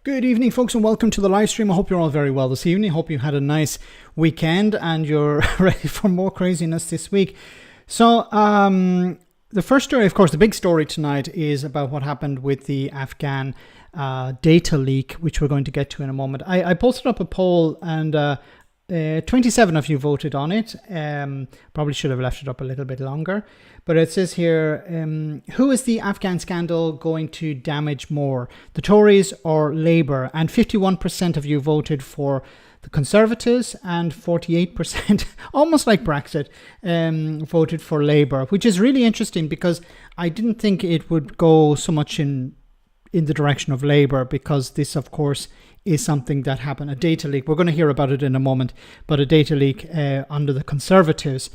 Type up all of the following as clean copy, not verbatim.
Good evening, folks, and welcome to the live stream. I hope you're all very well this evening. Hope you had a nice weekend and you're ready for more craziness this week. So, the first story, of course, the big story tonight is about what happened with the Afghan data leak, which we're going to get to in a moment. I posted up a poll and 27 of you voted on it. Probably should have left it up a little bit longer. But it says here, who is the Afghan scandal going to damage more, the Tories or Labour? And 51% of you voted for the Conservatives and 48%, almost like Brexit, voted for Labour, which is really interesting because I didn't think it would go so much in the direction of Labour, because this, of course, is something that happened, a data leak. We're going to hear about it in a moment, but a data leak under the Conservatives,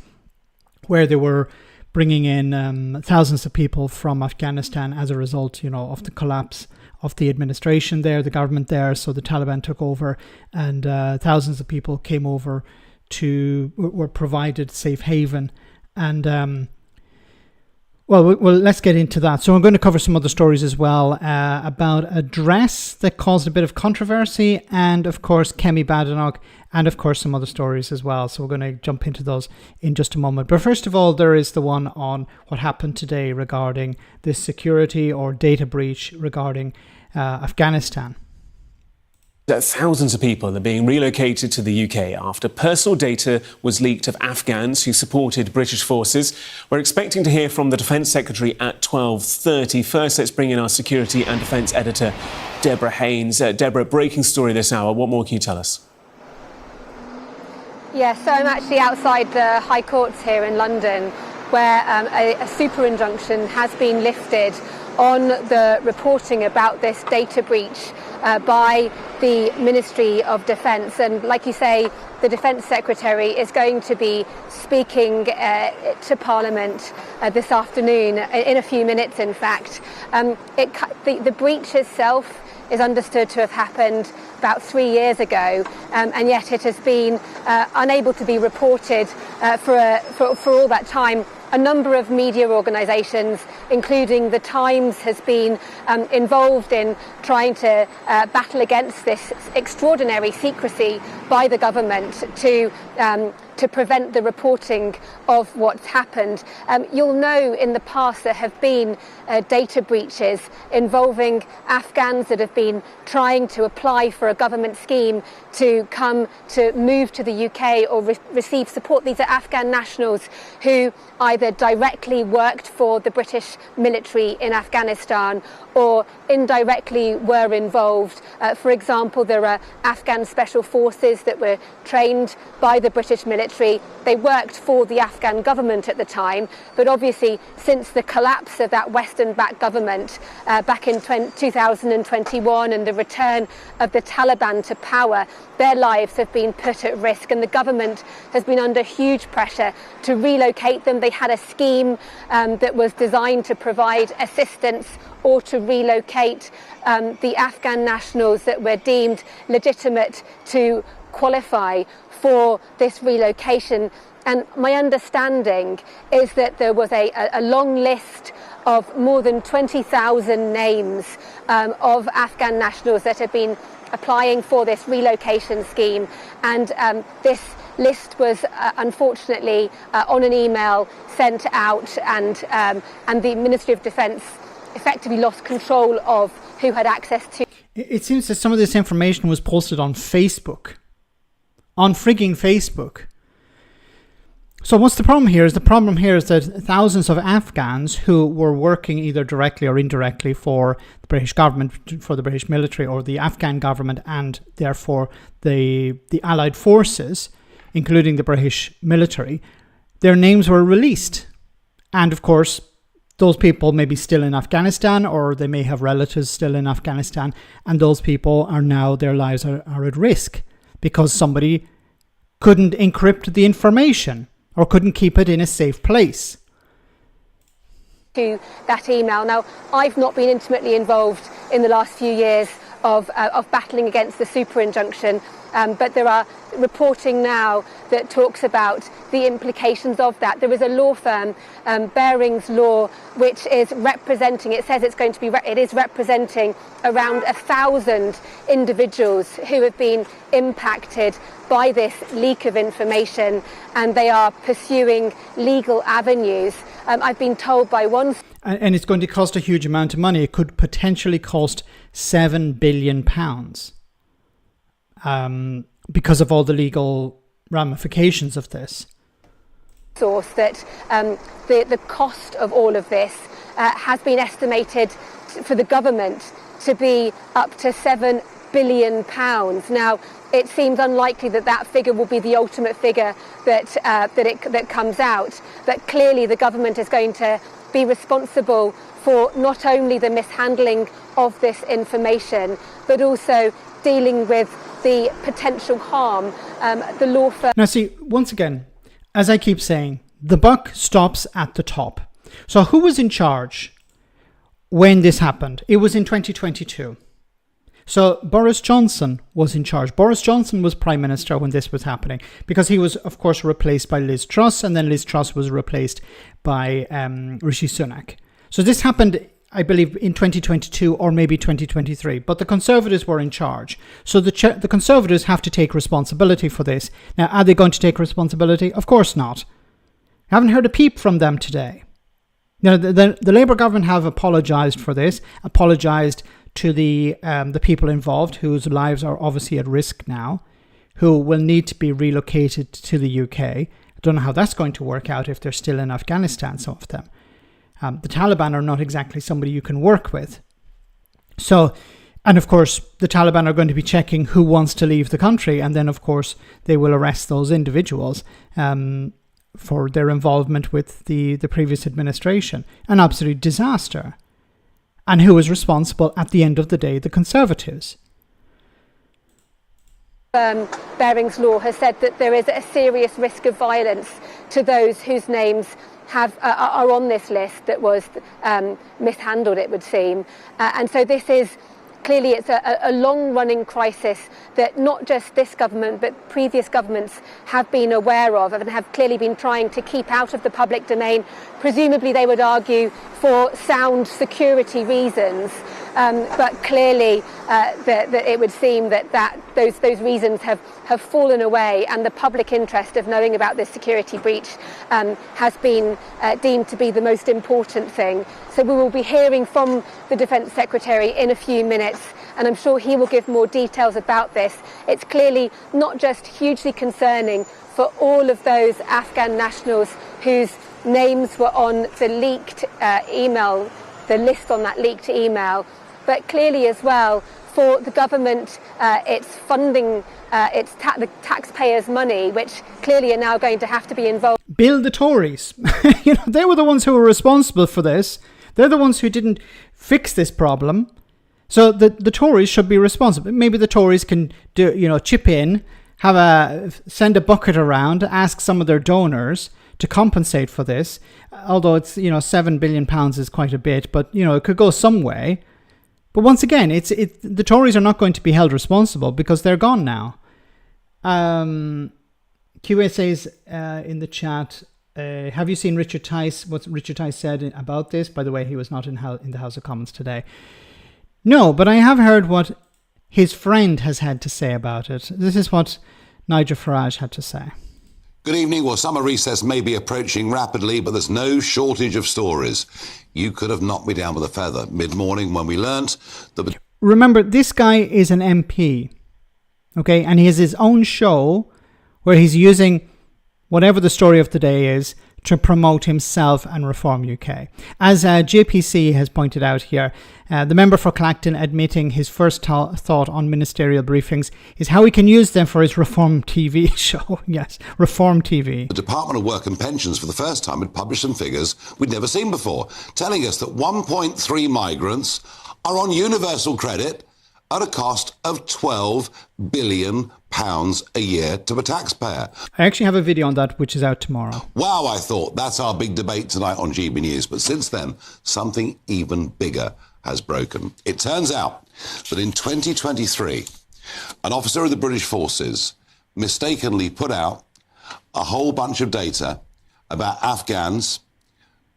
where they were bringing in thousands of people from Afghanistan as a result, of the collapse of the administration there, the government there. So the Taliban took over, and thousands of people came over were provided safe haven. And well, let's get into that. So I'm going to cover some other stories as well about a dress that caused a bit of controversy, and of course Kemi Badenoch, and of course some other stories as well. So we're going to jump into those in just a moment. But first of all, there is the one on what happened today regarding this security or data breach regarding Afghanistan. Thousands of people are being relocated to the UK after personal data was leaked of Afghans who supported British forces. We're expecting to hear from the Defence Secretary at 12:30. First, let's bring in our security and defence editor, Deborah Haynes. Deborah, breaking story this hour. What more can you tell us? Yes, so I'm actually outside the High Courts here in London, where a super injunction has been lifted on the reporting about this data breach by the Ministry of Defence. And like you say, the Defence Secretary is going to be speaking to Parliament this afternoon, in a few minutes in fact. The breach itself is understood to have happened about 3 years ago, and yet it has been unable to be reported for all that time. A number of media organisations, including The Times, has been involved in trying to battle against this extraordinary secrecy by the government to prevent the reporting of what's happened. You'll know in the past there have been data breaches involving Afghans that have been trying to apply for a government scheme to move to the UK or receive support. These are Afghan nationals who either directly worked for the British military in Afghanistan or indirectly were involved. For example, there are Afghan special forces that were trained by the British military. They worked for the Afghan government at the time, but obviously since the collapse of that Western-backed government back in 2021 and the return of the Taliban to power, their lives have been put at risk, and the government has been under huge pressure to relocate them. They had a scheme that was designed to provide assistance or to relocate the Afghan nationals that were deemed legitimate to qualify for this relocation. And my understanding is that there was a long list of more than 20,000 names of Afghan nationals that have been applying for this relocation scheme, and this list was unfortunately on an email sent out, and the Ministry of Defence effectively lost control of who had access to. It seems that some of this information was posted on Facebook, on frigging Facebook. So what's the problem here? The problem here is that thousands of Afghans who were working either directly or indirectly for the British government, for the British military or the Afghan government, and therefore the Allied forces, including the British military, their names were released. And of course, those people may be still in Afghanistan, or they may have relatives still in Afghanistan, and those people are now, their lives are at risk because somebody couldn't encrypt the information or couldn't keep it in a safe place. To that email. Now, I've not been intimately involved in the last few years of battling against the super injunction. But there are reporting now that talks about the implications of that. There is a law firm, Barings Law, which is representing, it says it's going to be, it is representing around 1,000 individuals who have been impacted by this leak of information, and they are pursuing legal avenues. I've been told by one... And it's going to cost a huge amount of money. It could potentially cost £7 billion. Because of all the legal ramifications of this. Source that the cost of all of this has been estimated for the government to be up to £7 billion. Now, it seems unlikely that that figure will be the ultimate figure that comes out, but clearly the government is going to be responsible for not only the mishandling of this information, but also dealing with the potential harm. The law firm... Now see, once again, as I keep saying, the buck stops at the top. So who was in charge when this happened? It was in 2022. So Boris Johnson was in charge. Boris Johnson was Prime Minister when this was happening, because he was, of course, replaced by Liz Truss, and then Liz Truss was replaced by Rishi Sunak. So this happened, I believe, in 2022 or maybe 2023, but the Conservatives were in charge. So the Conservatives have to take responsibility for this. Now, are they going to take responsibility? Of course not. I haven't heard a peep from them today. Now, the Labour government have apologised for this, apologised to the people involved whose lives are obviously at risk now, who will need to be relocated to the UK. I don't know how that's going to work out if they're still in Afghanistan, some of them. The Taliban are not exactly somebody you can work with. So, and of course, the Taliban are going to be checking who wants to leave the country, and then, of course, they will arrest those individuals for their involvement with the previous administration. An absolute disaster. And who is responsible at the end of the day? The Conservatives. Barings Law has said that there is a serious risk of violence to those whose names are on this list that was mishandled, it would seem. And so this is clearly, it's a long-running crisis that not just this government but previous governments have been aware of and have clearly been trying to keep out of the public domain. Presumably they would argue for sound security reasons, but clearly that it would seem that those reasons have fallen away, and the public interest of knowing about this security breach has been deemed to be the most important thing. So we will be hearing from the Defence Secretary in a few minutes, and I'm sure he will give more details about this. It's clearly not just hugely concerning for all of those Afghan nationals whose names were on the leaked email, the list on that leaked email, but clearly as well for the government, its funding, the taxpayers' money, which clearly are now going to have to be involved. Bill the Tories. They were the ones who were responsible for this. They're the ones who didn't fix this problem. So the Tories should be responsible. Maybe the Tories can chip in, send a bucket around, ask some of their donors to compensate for this. Although it's, £7 billion is quite a bit, but it could go some way. But once again, the Tories are not going to be held responsible because they're gone now. QA says in the chat, have you seen Richard Tice? What Richard Tice said about this? By the way, he was not in the House of Commons today. No, but I have heard what his friend has had to say about it. This is what Nigel Farage had to say. Good evening. Well, summer recess may be approaching rapidly, but there's no shortage of stories. You could have knocked me down with a feather mid-morning when we learnt that... Remember, this guy is an MP, okay? And he has his own show where he's using whatever the story of the day is to promote himself and Reform UK. As JPC has pointed out here, the member for Clacton admitting his first thought on ministerial briefings is how he can use them for his Reform TV show. Yes, Reform TV. The Department of Work and Pensions for the first time had published some figures we'd never seen before, telling us that 1.3 migrants are on universal credit at a cost of £12 billion a year to a taxpayer. I actually have a video on that, which is out tomorrow. Wow, I thought that's our big debate tonight on GB News. But since then, something even bigger has broken. It turns out that in 2023, an officer of the British forces mistakenly put out a whole bunch of data about Afghans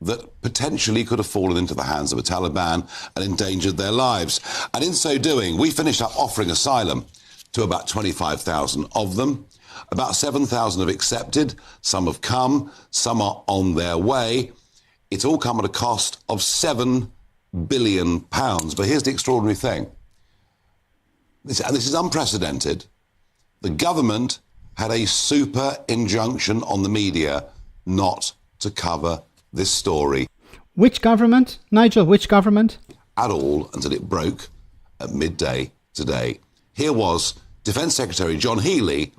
that potentially could have fallen into the hands of the Taliban and endangered their lives. And in so doing, we finished up offering asylum to about 25,000 of them. About 7,000 have accepted, some have come, some are on their way. It's all come at a cost of £7 billion. But here's the extraordinary thing. This is unprecedented. The government had a super injunction on the media not to cover this story. Which government, Nigel? Which government? At all until it broke at midday today. Here was Defence Secretary John Healey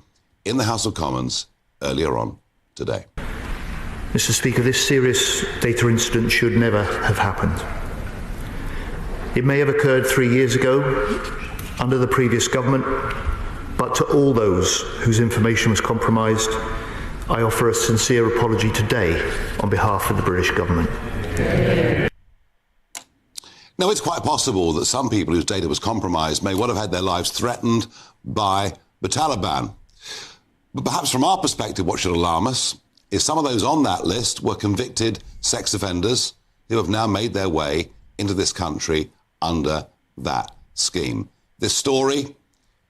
in the House of Commons earlier on today. Mr. Speaker, this serious data incident should never have happened. It may have occurred 3 years ago under the previous government, but to all those whose information was compromised, I offer a sincere apology today on behalf of the British government. Now, it's quite possible that some people whose data was compromised may well have had their lives threatened by the Taliban. But perhaps from our perspective, what should alarm us is some of those on that list were convicted sex offenders who have now made their way into this country under that scheme. This story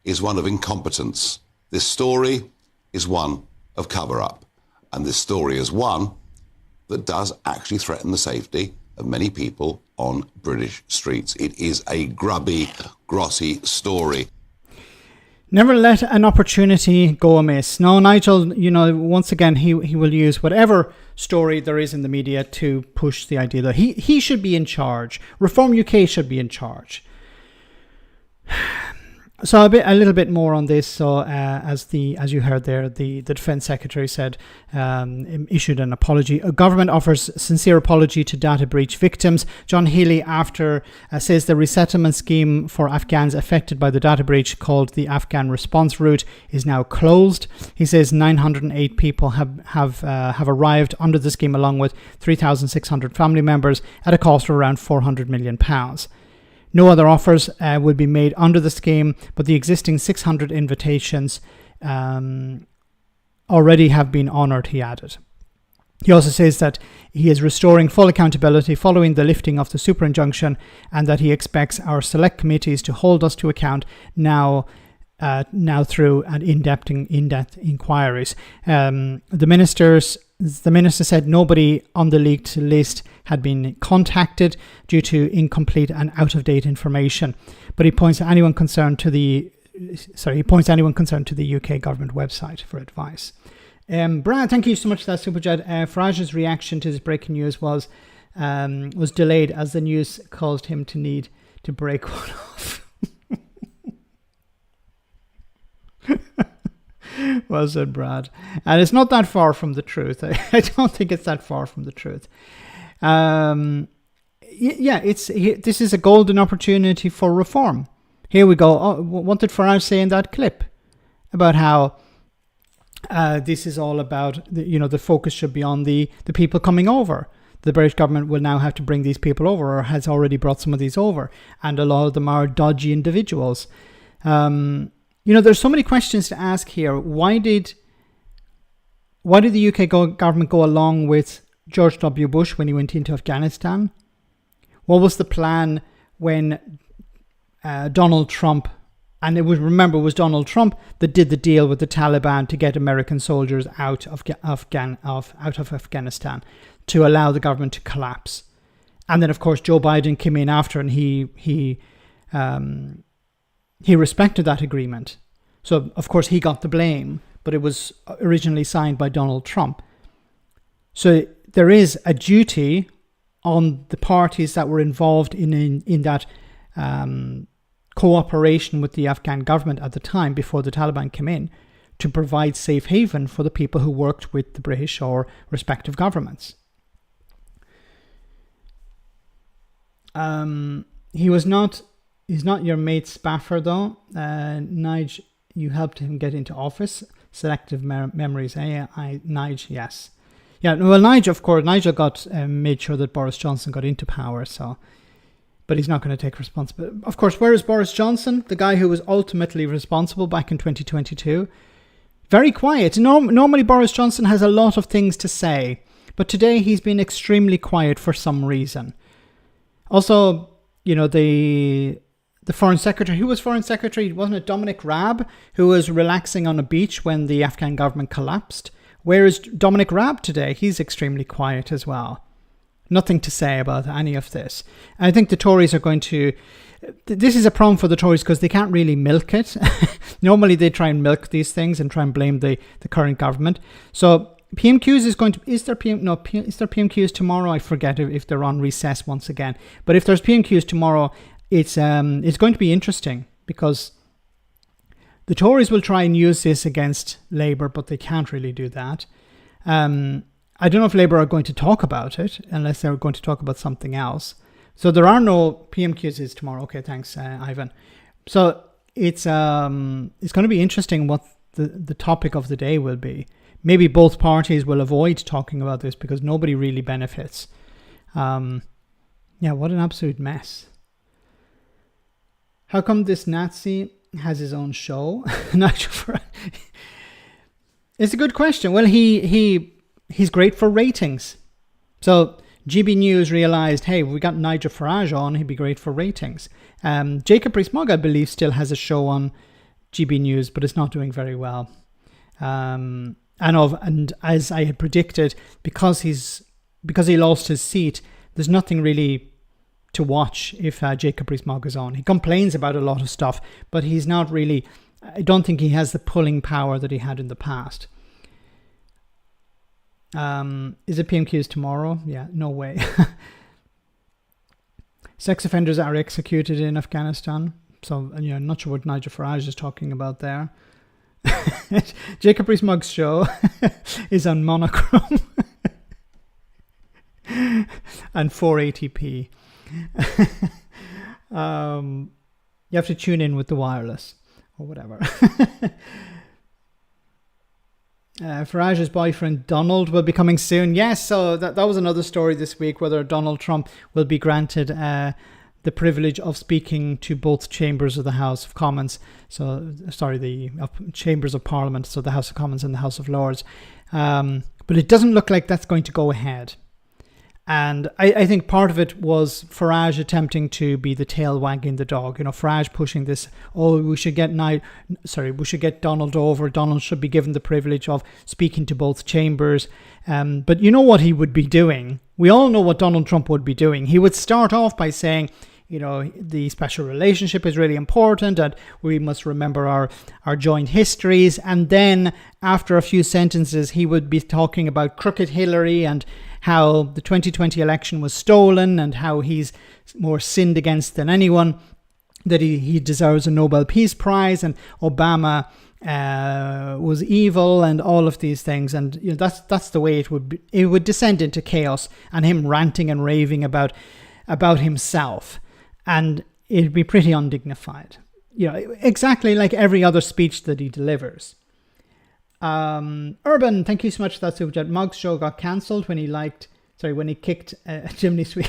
is one of incompetence. This story is one of cover-up. And this story is one that does actually threaten the safety of many people on British streets. It is a grubby, grossy story. Never let an opportunity go amiss. No, Nigel, once again, he will use whatever story there is in the media to push the idea that he should be in charge. Reform UK should be in charge. So a little bit more on this. So as you heard there, the Defence Secretary said, issued an apology. A government offers sincere apology to data breach victims. John Healey says the resettlement scheme for Afghans affected by the data breach, called the Afghan response route, is now closed. He says 908 people have arrived under the scheme, along with 3,600 family members, at a cost of around £400 million. No other offers will be made under the scheme, but the existing 600 invitations already have been honoured, he added. He also says that he is restoring full accountability following the lifting of the super injunction, and that he expects our select committees to hold us to account now through an in-depth inquiries. The minister said nobody on the leaked list had been contacted due to incomplete and out-of-date information, but he points anyone concerned to the UK government website for advice. Brad, thank you so much for that super chat. Farage's reaction to this breaking news was delayed as the news caused him to need to break one off. Well said, Brad. And it's not that far from the truth. I don't think it's that far from the truth. This is a golden opportunity for reform. Here we go. Oh, what did Farage say in that clip about how this is all about, the focus should be on the people coming over. The British government will now have to bring these people over, or has already brought some of these over, and a lot of them are dodgy individuals. There's so many questions to ask here. Why did the UK government go along with George W. Bush when he went into Afghanistan? What was the plan when Donald Trump, and it was Donald Trump that did the deal with the Taliban to get American soldiers out of Afghanistan, to allow the government to collapse? And then, of course, Joe Biden came in after, and he respected that agreement. So, of course, he got the blame, but it was originally signed by Donald Trump. So there is a duty on the parties that were involved in that cooperation with the Afghan government at the time, before the Taliban came in, to provide safe haven for the people who worked with the British or respective governments. He's not your mate Spaffer, though. Nigel, you helped him get into office. Selective memories. Nigel, yes. Yeah, well, Nigel got made sure that Boris Johnson got into power. So, but he's not going to take responsibility. Of course, where is Boris Johnson, the guy who was ultimately responsible back in 2022? Very quiet. Normally Boris Johnson has a lot of things to say, but today he's been extremely quiet for some reason. Also, the Foreign Secretary, who was Foreign Secretary? Wasn't it Dominic Raab, who was relaxing on a beach when the Afghan government collapsed? Where is Dominic Raab today? He's extremely quiet as well. Nothing to say about any of this. And I think the Tories are going to... This is a problem for the Tories because they can't really milk it. Normally they try and milk these things and try and blame the current government. So PMQs is going to... Is there PMQs tomorrow? I forget if they're on recess once again. But if there's PMQs tomorrow, it's going to be interesting because the Tories will try and use this against Labour, but they can't really do that. I don't know if Labour are going to talk about it unless they're going to talk about something else. So there are no PMQs tomorrow. Okay, thanks, Ivan. So it's going to be interesting what the topic of the day will be. Maybe both parties will avoid talking about this because nobody really benefits. What an absolute mess. How come this Nazi has his own show? Nigel Farage. It's a good question. Well, he's great for ratings. So GB News realised, hey, we got Nigel Farage on, he'd be great for ratings. Jacob Rees-Mogg, I believe, still has a show on GB News, but it's not doing very well. And as I had predicted, because he lost his seat, there's nothing really to watch if Jacob Rees-Mogg is on. He complains about a lot of stuff, but he's not really... I don't think he has the pulling power that he had in the past. Is it PMQs tomorrow? Yeah, no way. Sex offenders are executed in Afghanistan. So, I'm not sure what Nigel Farage is talking about there. Jacob Rees-Mogg's show is on monochrome and 480p. You have to tune in with the wireless or whatever. Farage's boyfriend Donald will be coming soon. Yes, so that was another story this week, whether Donald Trump will be granted the privilege of speaking to both chambers of the House of Commons. The chambers of Parliament, so the House of Commons and the House of Lords. But it doesn't look like that's going to go ahead. And I think part of it was Farage attempting to be the tail wagging the dog. Farage pushing this, we should get Donald over. Donald should be given the privilege of speaking to both chambers. But you know what he would be doing? We all know what Donald Trump would be doing. He would start off by saying, the special relationship is really important and we must remember our joint histories. And then after a few sentences, he would be talking about crooked Hillary and how the 2020 election was stolen and how he's more sinned against than anyone, that he deserves a Nobel Peace Prize and Obama was evil and all of these things. And that's the way it would be. It would descend into chaos and him ranting and raving about himself. And it'd be pretty undignified. Exactly like every other speech that he delivers. Urban, thank you so much for that super chat. Mugg's show got cancelled when he kicked a chimney sweep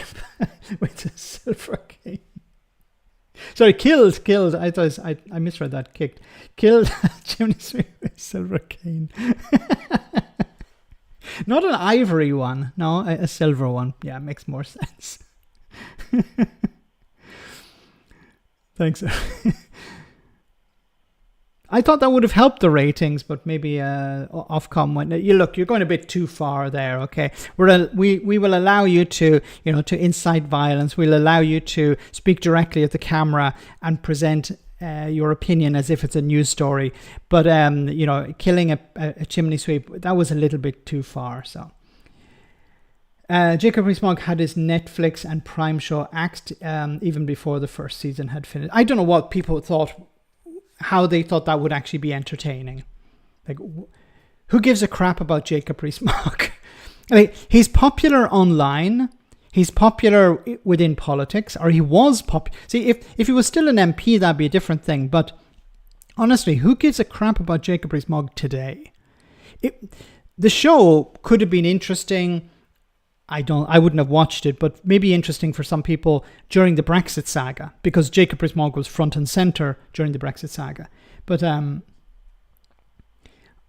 with a silver cane. Sorry, killed. I misread that. Killed a chimney sweep with a silver cane. Not an ivory one, no, a silver one. Yeah, it makes more sense. Thanks. I thought that would have helped the ratings, but maybe Ofcom went. You're going a bit too far there. Okay, we will allow you to incite violence. We'll allow you to speak directly at the camera and present your opinion as if it's a news story. But killing a chimney sweep, that was a little bit too far. So. Jacob Rees-Mogg had his Netflix and Prime show axed even before the first season had finished. I don't know what people thought. How they thought that would actually be entertaining. Like, who gives a crap about Jacob Rees-Mogg? He's popular online. He's popular within politics, or he was popular. See, if he was still an MP, that'd be a different thing. But honestly, who gives a crap about Jacob Rees-Mogg today? The show could have been interesting I wouldn't have watched it, but maybe interesting for some people during the Brexit saga, because Jacob Rees-Mogg was front and center during the Brexit saga. But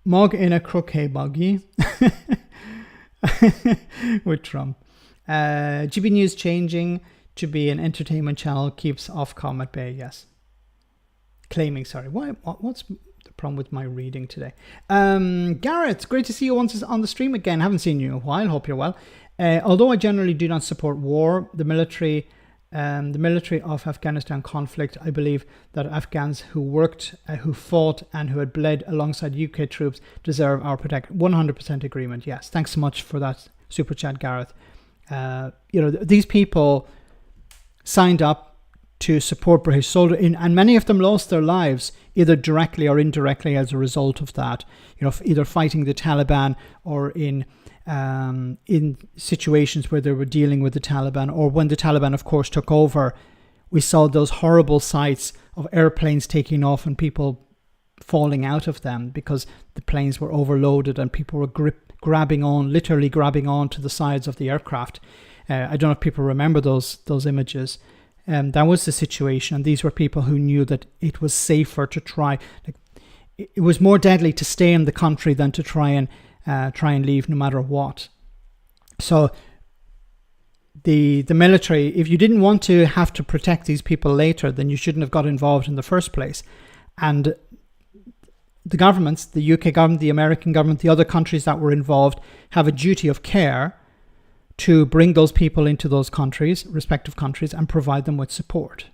Mogg in a croquet buggy with Trump. GB News changing to be an entertainment channel keeps Ofcom at bay. Yes. Claiming, sorry. What's the problem with my reading today? Garrett, great to see you once on the stream again. Haven't seen you in a while. Hope you're well. Although I generally do not support war, the military of Afghanistan conflict, I believe that Afghans who worked, who fought, and who had bled alongside UK troops deserve our protection. 100% agreement. Yes. Thanks so much for that super chat, Gareth. These people signed up to support British soldiers, and many of them lost their lives either directly or indirectly as a result of that. Either fighting the Taliban or in situations where they were dealing with the Taliban, or when the Taliban, of course, took over. We saw those horrible sights of airplanes taking off and people falling out of them because the planes were overloaded and people were literally grabbing on to the sides of the aircraft. I don't know if people remember those images. That was the situation, and these were people who knew that it was safer to try. It was more deadly to stay in the country than to try and leave, no matter what. So the military, if you didn't want to have to protect these people later, then you shouldn't have got involved in the first place. And the governments, the UK government, the American government, the other countries that were involved, have a duty of care to bring those people into those countries, respective countries, and provide them with support.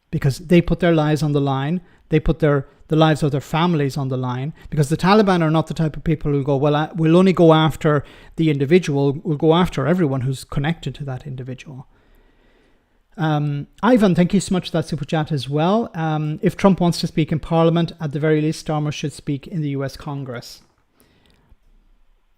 Because they put their lives on the line, they put the lives of their families on the line, because the Taliban are not the type of people who go, well, we'll only go after the individual, we'll go after everyone who's connected to that individual. Ivan, thank you so much for that super chat as well. If Trump wants to speak in Parliament, at the very least, Starmer should speak in the US Congress.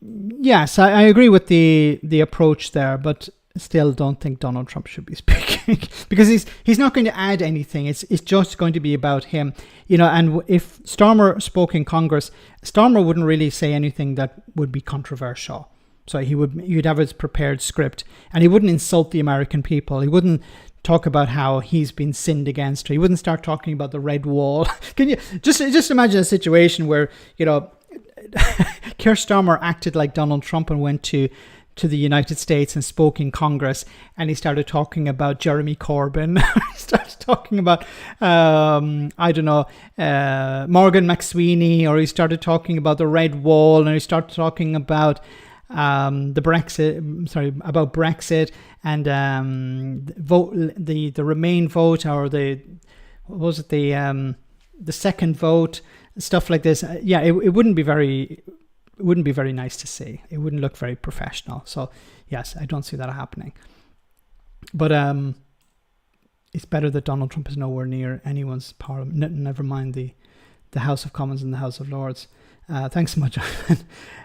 Yes, I agree with the approach there, but still don't think Donald Trump should be speaking because he's not going to add anything. It's just going to be about him, and if Starmer spoke in Congress, Starmer wouldn't really say anything that would be controversial. So you'd have his prepared script, and he wouldn't insult the American people. He wouldn't talk about how he's been sinned against, or he wouldn't start talking about the red wall. Can you just imagine a situation where, Keir Starmer acted like Donald Trump and went to the United States and spoke in Congress, and he started talking about Jeremy Corbyn. He started talking about, Morgan McSweeney, or he started talking about the red wall, and he started talking about about Brexit and the Remain vote, or the second vote, stuff like this. It wouldn't be very nice to see. It wouldn't look very professional. So yes, I don't see that happening. But it's better that Donald Trump is nowhere near anyone's parliament. Never mind the House of Commons and the House of Lords. Thanks so much.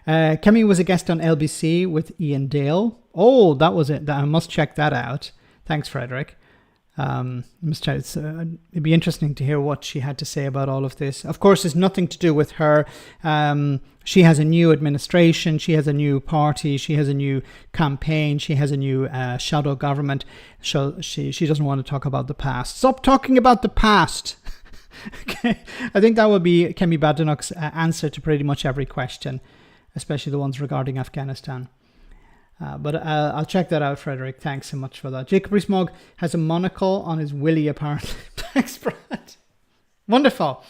Kemi was a guest on LBC with Ian Dale. Oh, that was it. I must check that out. Thanks, Frederick. It'd be interesting to hear what she had to say about all of this. Of course, it's nothing to do with her. She has a new administration. She has a new party. She has a new campaign. She has a new shadow government. So she doesn't want to talk about the past. Stop talking about the past. Okay, I think that would be Kemi Badenoch's answer to pretty much every question, especially the ones regarding Afghanistan. But I'll check that out, Frederick. Thanks so much for that. Jacob Rees-Mogg has a monocle on his willy, apparently. Thanks, Brad. Wonderful.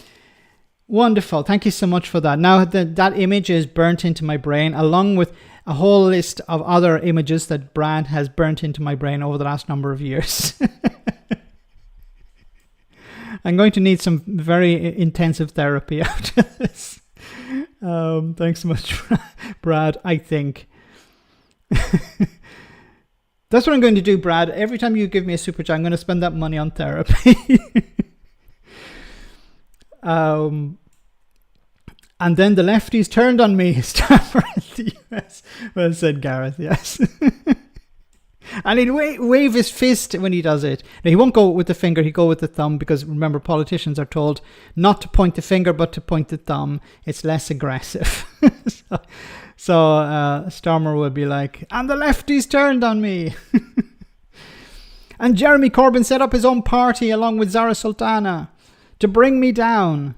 Thank you so much for that. Now that image is burnt into my brain, along with a whole list of other images that Brad has burnt into my brain over the last number of years. I'm going to need some very intensive therapy after this. Thanks so much, Brad, I think. That's what I'm going to do, Brad. Every time you give me a super chat, I'm going to spend that money on therapy. And then the lefties turned on me. Starmer in the US. Well said, Gareth. Yes. And he'd wave his fist when he does it. Now, he won't go with the finger, he'd go with the thumb, because remember, politicians are told not to point the finger, but to point the thumb. It's less aggressive. So Starmer will be like, and the lefties turned on me. And Jeremy Corbyn set up his own party along with Zara Sultana to bring me down.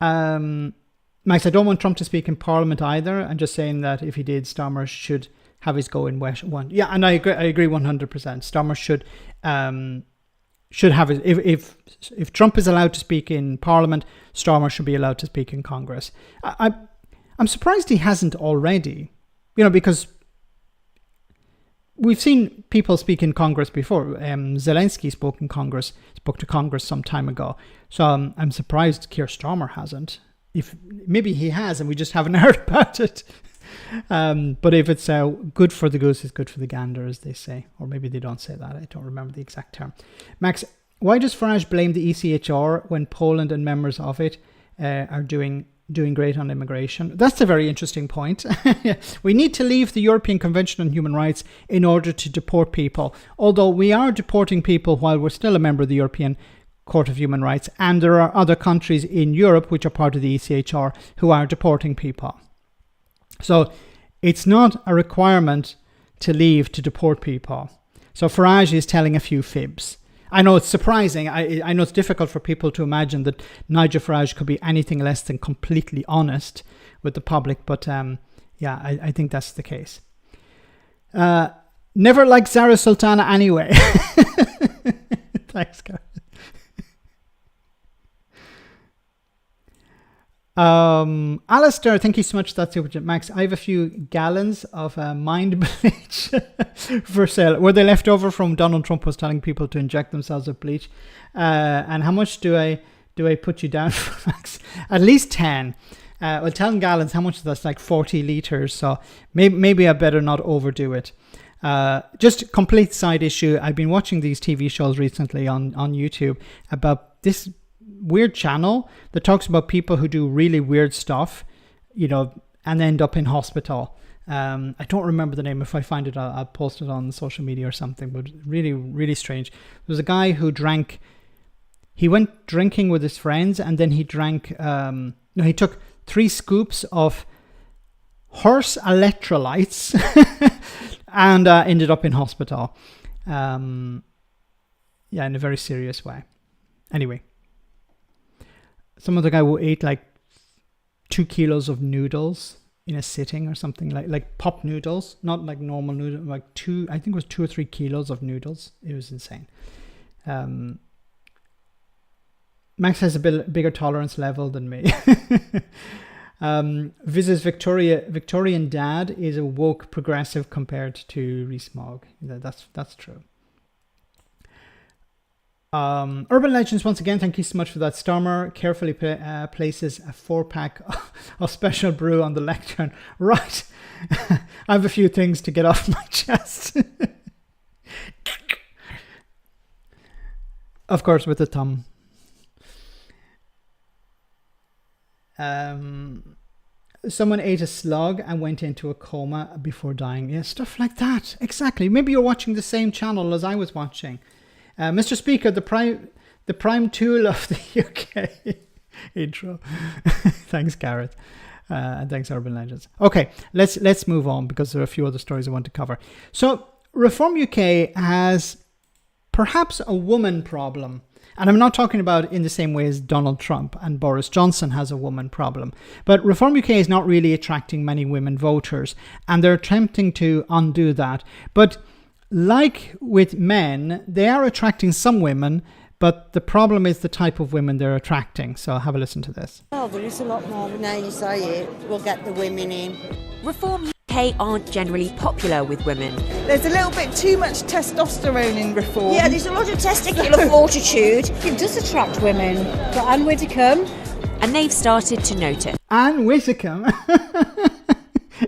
Max, I don't want Trump to speak in Parliament either. I'm just saying that if he did, Starmer should have his go in West one. Yeah, and I agree 100%. Starmer should have it. If Trump is allowed to speak in Parliament, Starmer should be allowed to speak in Congress. I'm surprised he hasn't already, because we've seen people speak in Congress before. Zelensky spoke to Congress some time ago. So I'm surprised Keir Starmer hasn't. If maybe he has and we just haven't heard about it. But if it's good for the goose is good for the gander, as they say. Or maybe they don't say that. I don't remember the exact term. Max, why does Farage blame the ECHR when Poland and members of it are doing great on immigration? That's a very interesting point. We need to leave the European Convention on Human Rights in order to deport people. Although we are deporting people while we're still a member of the European Court of Human Rights, and there are other countries in Europe which are part of the ECHR who are deporting people. So it's not a requirement to leave to deport people. So Farage is telling a few fibs. I know it's surprising. I know it's difficult for people to imagine that Nigel Farage could be anything less than completely honest with the public. But I think that's the case. Never liked Zara Sultana anyway. Thanks, Gareth. Alistair, thank you so much for that super chat. Max, I have a few gallons of mind bleach for sale. Were they left over from Donald Trump was telling people to inject themselves with bleach? And how much do I put you down for, Max? At least 10. Well, 10 gallons, how much is that? That's like 40 litres. So maybe I better not overdo it. Just a complete side issue. I've been watching these TV shows recently on YouTube about this weird channel that talks about people who do really weird stuff, and end up in hospital. I don't remember the name. If I find it, I'll post it on social media or something, but really, really strange. There was a guy who he went drinking with his friends, and then he drank, he took 3 scoops of horse electrolytes and ended up in hospital. In a very serious way. Anyway. Some other guy who ate like 2 kilos of noodles in a sitting or something, like pop noodles, not like normal noodles, like I think it was 2 or 3 kilos of noodles. It was insane. Max has a bigger tolerance level than me. Viz's Victorian dad is a woke progressive compared to Rees-Mogg. That's true. Urban Legends, once again, thank you so much for that. Starmer carefully places a 4-pack of special brew on the lectern. Right. I have a few things to get off my chest. Of course, with the thumb. Someone ate a slug and went into a coma before dying. Yeah, stuff like that. Exactly. Maybe you're watching the same channel as I was watching. Mr. Speaker, the prime tool of the UK intro. Thanks, Gareth. And thanks, Urban Legends. Okay, let's move on because there are a few other stories I want to cover. So, Reform UK has perhaps a woman problem. And I'm not talking about in the same way as Donald Trump and Boris Johnson has a woman problem. But Reform UK is not really attracting many women voters. And they're attempting to undo that. But like with men, they are attracting some women, but the problem is the type of women they're attracting. So have a listen to this. Well, there is a lot more. Now you say it, we'll get the women in. Reform UK aren't generally popular with women. There's a little bit too much testosterone in Reform. Yeah, there's a lot of testicular fortitude. It does attract women. But Anne Widdecombe. And they've started to notice. Anne Widdecombe?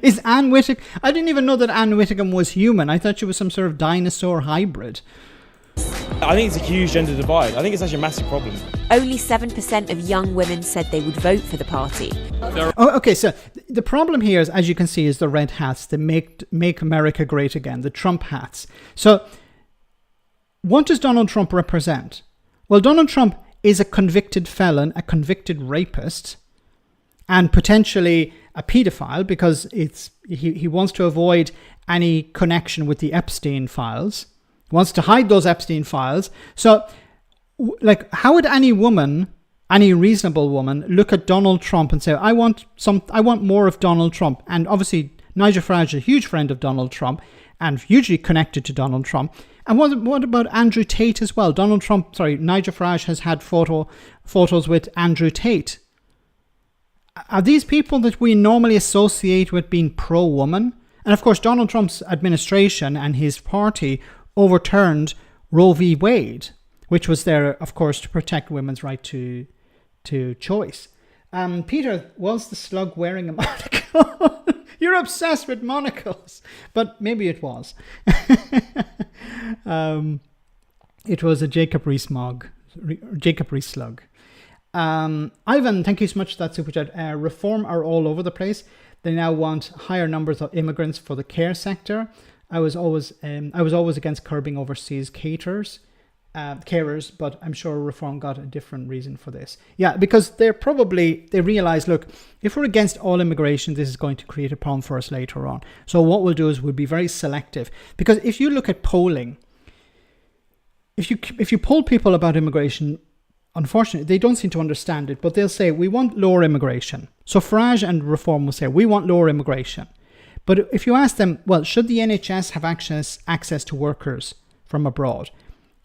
Is Anne Widdecombe? I didn't even know that Anne Widdecombe was human. I thought she was some sort of dinosaur hybrid. I think it's a huge gender divide. I think it's actually a massive problem. Only 7% of young women said they would vote for the party. Okay, so the problem here is, as you can see, is the red hats, the make America great again, the Trump hats. So what does Donald Trump represent? Well, Donald Trump is a convicted felon, a convicted rapist, and potentially a paedophile because he wants to avoid any connection with the Epstein files, wants to hide those Epstein files. So, like, how would any reasonable woman look at Donald Trump and say, I want more of Donald Trump? And obviously, Nigel Farage is a huge friend of Donald Trump and hugely connected to Donald Trump. And what about Andrew Tate as well? Nigel Farage has had photos with Andrew Tate. Are these people that we normally associate with being pro-woman? And of course, Donald Trump's administration and his party overturned Roe v. Wade, which was there, of course, to protect women's right to choice. Peter, was the slug wearing a monocle? You're obsessed with monocles, but maybe it was. It was a Jacob Rees slug. Ivan, thank you so much for that super chat. Reform are all over the place. They now want higher numbers of immigrants for the care sector. I was always against curbing overseas carers, but I'm sure Reform got a different reason for this. Yeah, because they realize, look, if we're against all immigration, this is going to create a problem for us later on. So what we'll do is we'll be very selective. Because if you look at polling, if you poll people about immigration, unfortunately, they don't seem to understand it, but they'll say, we want lower immigration. So Farage and Reform will say, we want lower immigration. But if you ask them, well, should the NHS have access to workers from abroad?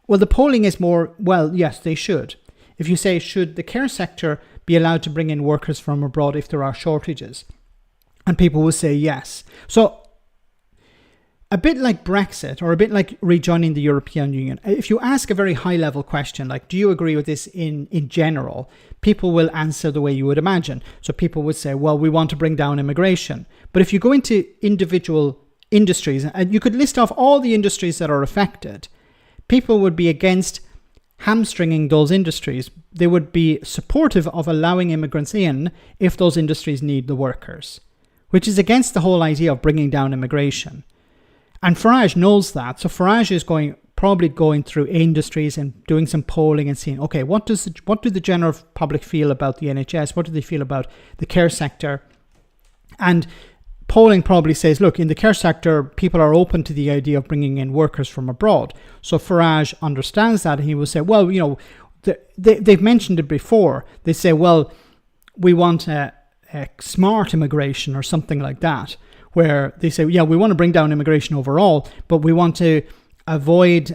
Well, the polling is more, well, yes, they should. If you say, should the care sector be allowed to bring in workers from abroad if there are shortages? And people will say yes. So a bit like Brexit or a bit like rejoining the European Union, if you ask a very high-level question, like, do you agree with this in general, people will answer the way you would imagine. So people would say, well, we want to bring down immigration. But if you go into individual industries, and you could list off all the industries that are affected, people would be against hamstringing those industries. They would be supportive of allowing immigrants in if those industries need the workers, which is against the whole idea of bringing down immigration. And Farage knows that. So Farage is probably going through industries and doing some polling and seeing, okay, what do the general public feel about the NHS? What do they feel about the care sector? And polling probably says, look, in the care sector, people are open to the idea of bringing in workers from abroad. So Farage understands that, and he will say, well, you know, they've mentioned it before. They say, well, we want a smart immigration or something like that, where they say, yeah, we want to bring down immigration overall, but we want to avoid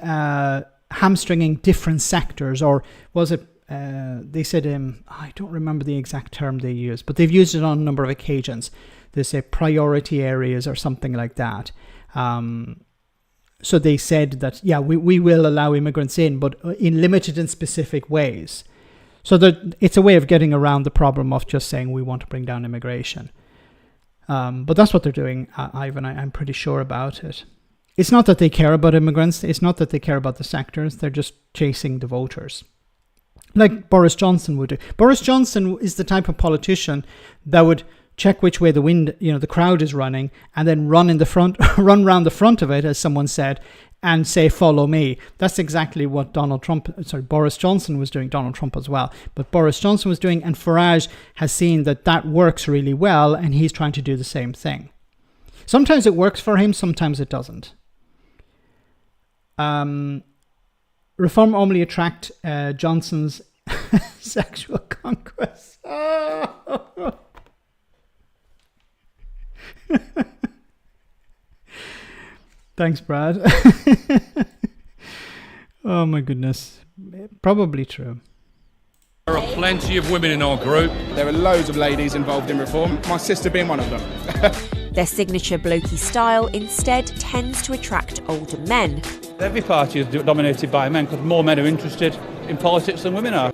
hamstringing different sectors. Or was it, they said, I don't remember the exact term they used, but they've used it on a number of occasions. They say priority areas or something like that. So they said that, yeah, we will allow immigrants in, but in limited and specific ways. So that it's a way of getting around the problem of just saying we want to bring down immigration. But that's what they're doing, Ivan. I'm pretty sure about it. It's not that they care about immigrants. It's not that they care about the sectors. They're just chasing the voters, like Boris Johnson would do. Boris Johnson is the type of politician that would check which way the crowd is running, and then run round the front of it, as someone said, and say, follow me. That's exactly what Boris Johnson was doing, Donald Trump as well. But Boris Johnson was doing, and Farage has seen that works really well, and he's trying to do the same thing. Sometimes it works for him, sometimes it doesn't. Reform only attract Johnson's sexual conquest. Oh. Thanks, Brad. Oh my goodness. Probably true. There are plenty of women in our group. There are loads of ladies involved in reform, my sister being one of them. Their signature blokey style instead tends to attract older men. Every party is dominated by men because more men are interested in politics than women are.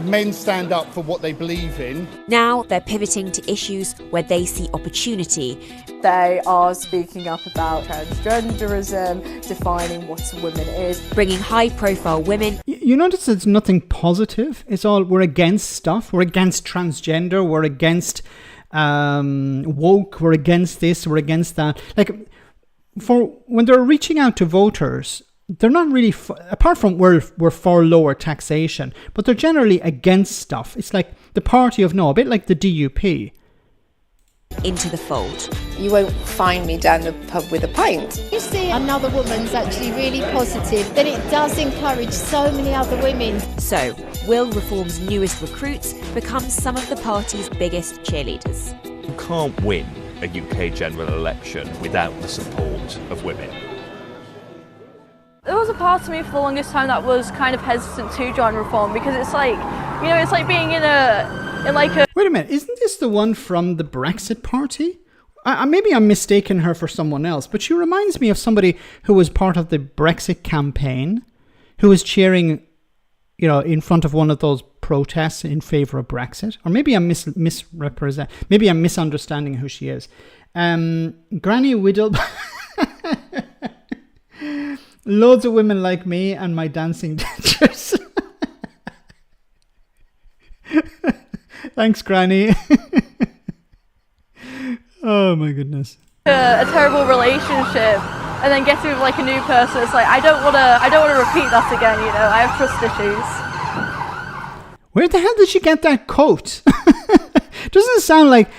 Men stand up for what they believe in. Now they're pivoting to issues where they see opportunity. They are speaking up about transgenderism, defining what a woman is. Bringing high-profile women. You notice it's nothing positive. It's all, we're against stuff. We're against transgender. We're against woke. We're against this. We're against that. Like, for when they're reaching out to voters, they're not really, apart from we're for lower taxation, but they're generally against stuff. It's like the party of no, a bit like the DUP. Into the fold. You won't find me down the pub with a pint. You see another woman's actually really positive, then it does encourage so many other women. So, will Reform's newest recruits become some of the party's biggest cheerleaders? You can't win a UK general election without the support of women. There was a part of me for the longest time that was kind of hesitant to join Reform because it's like, you know, it's like being in like a... Wait a minute, isn't this the one from the Brexit party? Maybe I'm mistaking her for someone else, but she reminds me of somebody who was part of the Brexit campaign, who was cheering, you know, in front of one of those protests in favour of Brexit. Or maybe I'm maybe I'm misunderstanding who she is. Granny Whittle. Loads of women like me and my dancing dancers. Thanks, Granny. Oh my goodness. A terrible relationship, and then getting with like a new person. It's like I don't want to repeat that again. You know, I have trust issues. Where the hell did she get that coat? Doesn't sound like.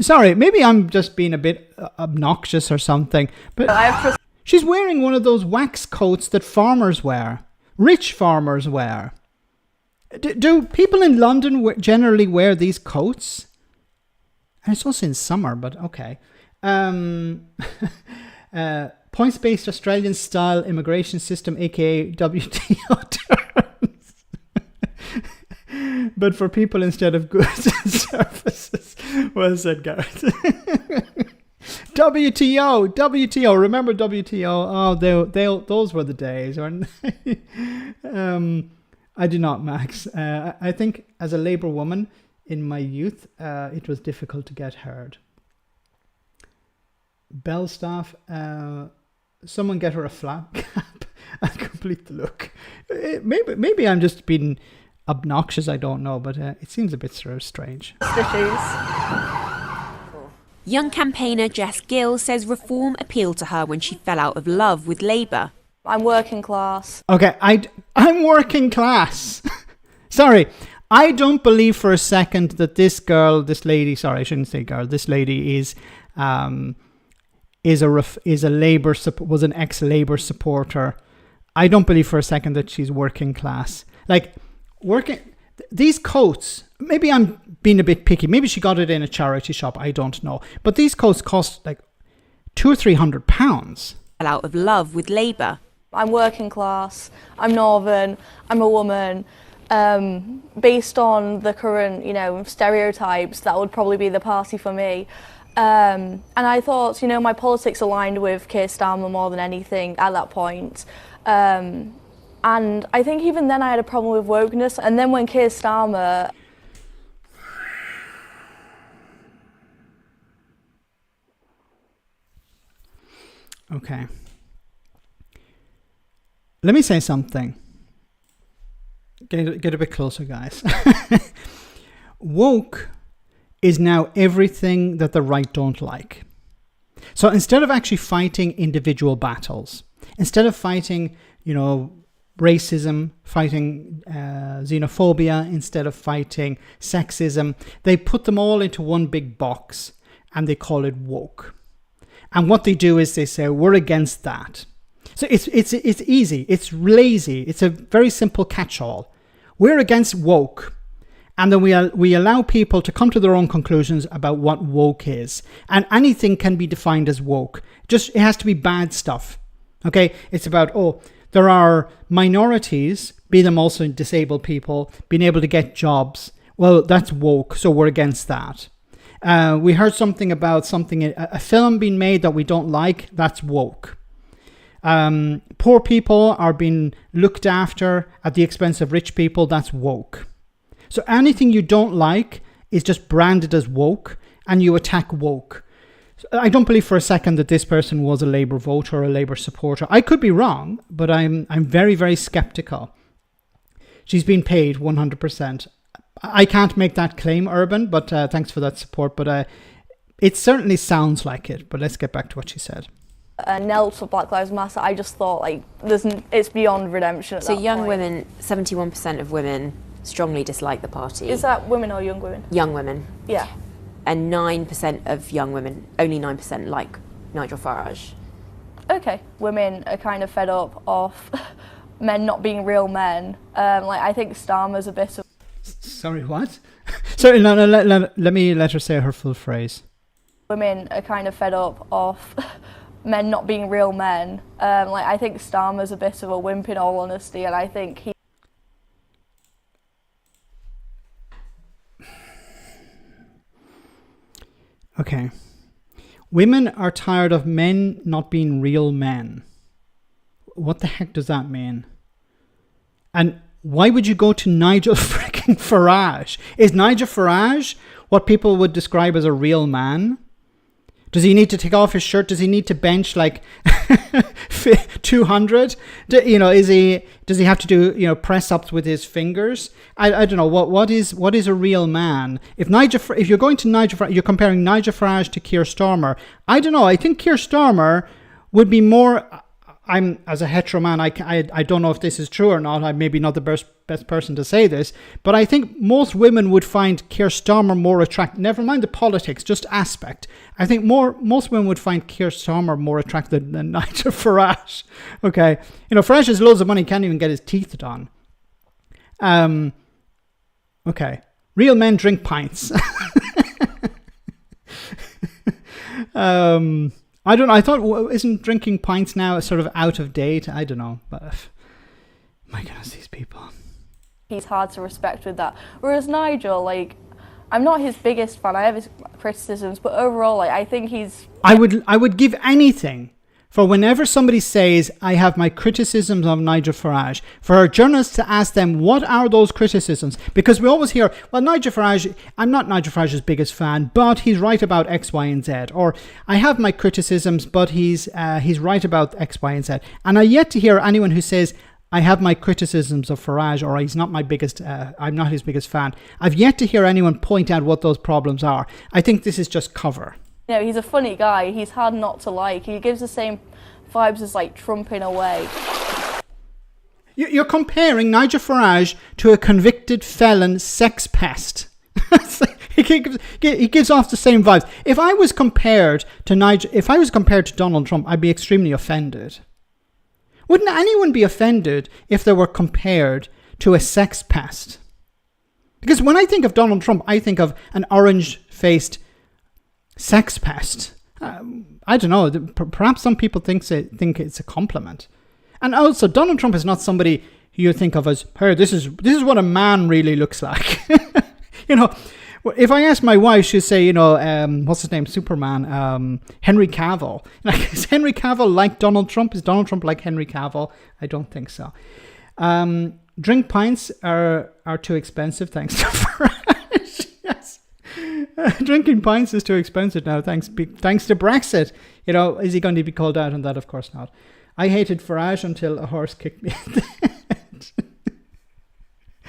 Sorry, maybe I'm just being a bit obnoxious or something. But I have trust. She's wearing one of those wax coats that farmers wear, rich farmers wear. Do people in London generally wear these coats? And it's also in summer, but okay. Points-based Australian style immigration system, aka WTO terms. But for people instead of goods and services. Well said, Gareth. WTO. Remember WTO? Oh, those were the days, weren't they? I do not, Max. I think as a Labour woman in my youth, it was difficult to get heard. Belstaff, someone get her a flat cap and complete the look. Maybe I'm just being obnoxious. I don't know, but it seems a bit sort of strange. Young campaigner Jess Gill says Reform appealed to her when she fell out of love with Labour. I'm working class. Okay, I'm working class. Sorry, I don't believe for a second that this lady is was an ex-Labour supporter. I don't believe for a second that she's working class. Like these coats. Maybe I'm being a bit picky. Maybe she got it in a charity shop. I don't know. But these coats cost like £200 or £300. Out of love with Labour. I'm working class. I'm Northern. I'm a woman. Based on the current, you know, stereotypes, that would probably be the party for me. And I thought, you know, my politics aligned with Keir Starmer more than anything at that point. And I think even then I had a problem with wokeness. And then when Keir Starmer... Okay. Let me say something. Get a bit closer, guys. Woke is now everything that the right don't like. So instead of actually fighting individual battles, instead of fighting, you know, racism, fighting xenophobia, instead of fighting sexism, they put them all into one big box and they call it woke. And what they do is they say, we're against that. So it's easy, it's lazy, it's a very simple catch-all. We're against woke. And then we allow people to come to their own conclusions about what woke is. And anything can be defined as woke. Just, it has to be bad stuff. Okay? It's about, there are minorities, be them also disabled people, being able to get jobs. Well, that's woke, so we're against that. We heard something about a film being made that we don't like. That's woke. Poor people are being looked after at the expense of rich people. That's woke. So anything you don't like is just branded as woke, and you attack woke. So I don't believe for a second that this person was a Labour voter or a Labour supporter. I could be wrong, but I'm very, very skeptical. She's been paid 100%. I can't make that claim, Urban, but thanks for that support. But it certainly sounds like it. But let's get back to what she said. knelt for Black Lives Matter, I just thought, like, it's beyond redemption at So that young point. women, 71% of women strongly dislike the party. Is that women or young women? Young women. Yeah. And 9% of young women, only 9% like Nigel Farage. Okay. Women are kind of fed up of men not being real men. Like, I think Starmer's a bit of... Sorry, what? Sorry, no, let me let her say her full phrase. Women are kind of fed up of men not being real men. Like, I think Starmer's a bit of a wimp in all honesty, and I think he... Okay. Women are tired of men not being real men. What the heck does that mean? And why would you go to Nigel freaking Farage? Is Nigel Farage what people would describe as a real man? Does he need to take off his shirt? Does he need to bench like 200? Does he have to do press ups with his fingers? I don't know what is a real man. If you're going to Nigel Farage, you're comparing Nigel Farage to Keir Starmer. I don't know. I think Keir Starmer would be more. I'm, as a hetero man, I don't know if this is true or not. I'm maybe not the best person to say this, but I think most women would find Keir Starmer more attractive. Never mind the politics, just aspect. I think most women would find Keir Starmer more attractive than Nigel Farage. Okay, Farage has loads of money, can't even get his teeth done. Okay, real men drink pints. I don't know. I thought, isn't drinking pints now sort of out of date? I don't know. But my goodness, these people. He's hard to respect with that. Whereas Nigel, like, I'm not his biggest fan. I have his criticisms, but overall, like, I think he's... I would give anything for whenever somebody says, I have my criticisms of Nigel Farage, for a journalist to ask them, what are those criticisms? Because we always hear, well, Nigel Farage, I'm not Nigel Farage's biggest fan, but he's right about X, Y, and Z. Or, I have my criticisms, but he's right about X, Y, and Z. And I yet to hear anyone who says, I have my criticisms of Farage, or he's not my biggest, I'm not his biggest fan. I've yet to hear anyone point out what those problems are. I think this is just cover. He's a funny guy. He's hard not to like. He gives the same vibes as, like, Trump in a way. You're comparing Nigel Farage to a convicted felon sex pest. He gives off the same vibes. If I was compared to Donald Trump, I'd be extremely offended. Wouldn't anyone be offended if they were compared to a sex pest? Because when I think of Donald Trump, I think of an orange-faced sex pest. I don't know. Perhaps some people think it's a compliment. And also, Donald Trump is not somebody who you think of as, hey, this is what a man really looks like. If I ask my wife, she'll say, what's his name, Superman, Henry Cavill. Like, is Henry Cavill like Donald Trump? Is Donald Trump like Henry Cavill? I don't think so. Drink pints are too expensive, thanks to Farage. Yes. Drinking pints is too expensive now, thanks to Brexit. Is he going to be called out on that? Of course not. I hated Farage until a horse kicked me in the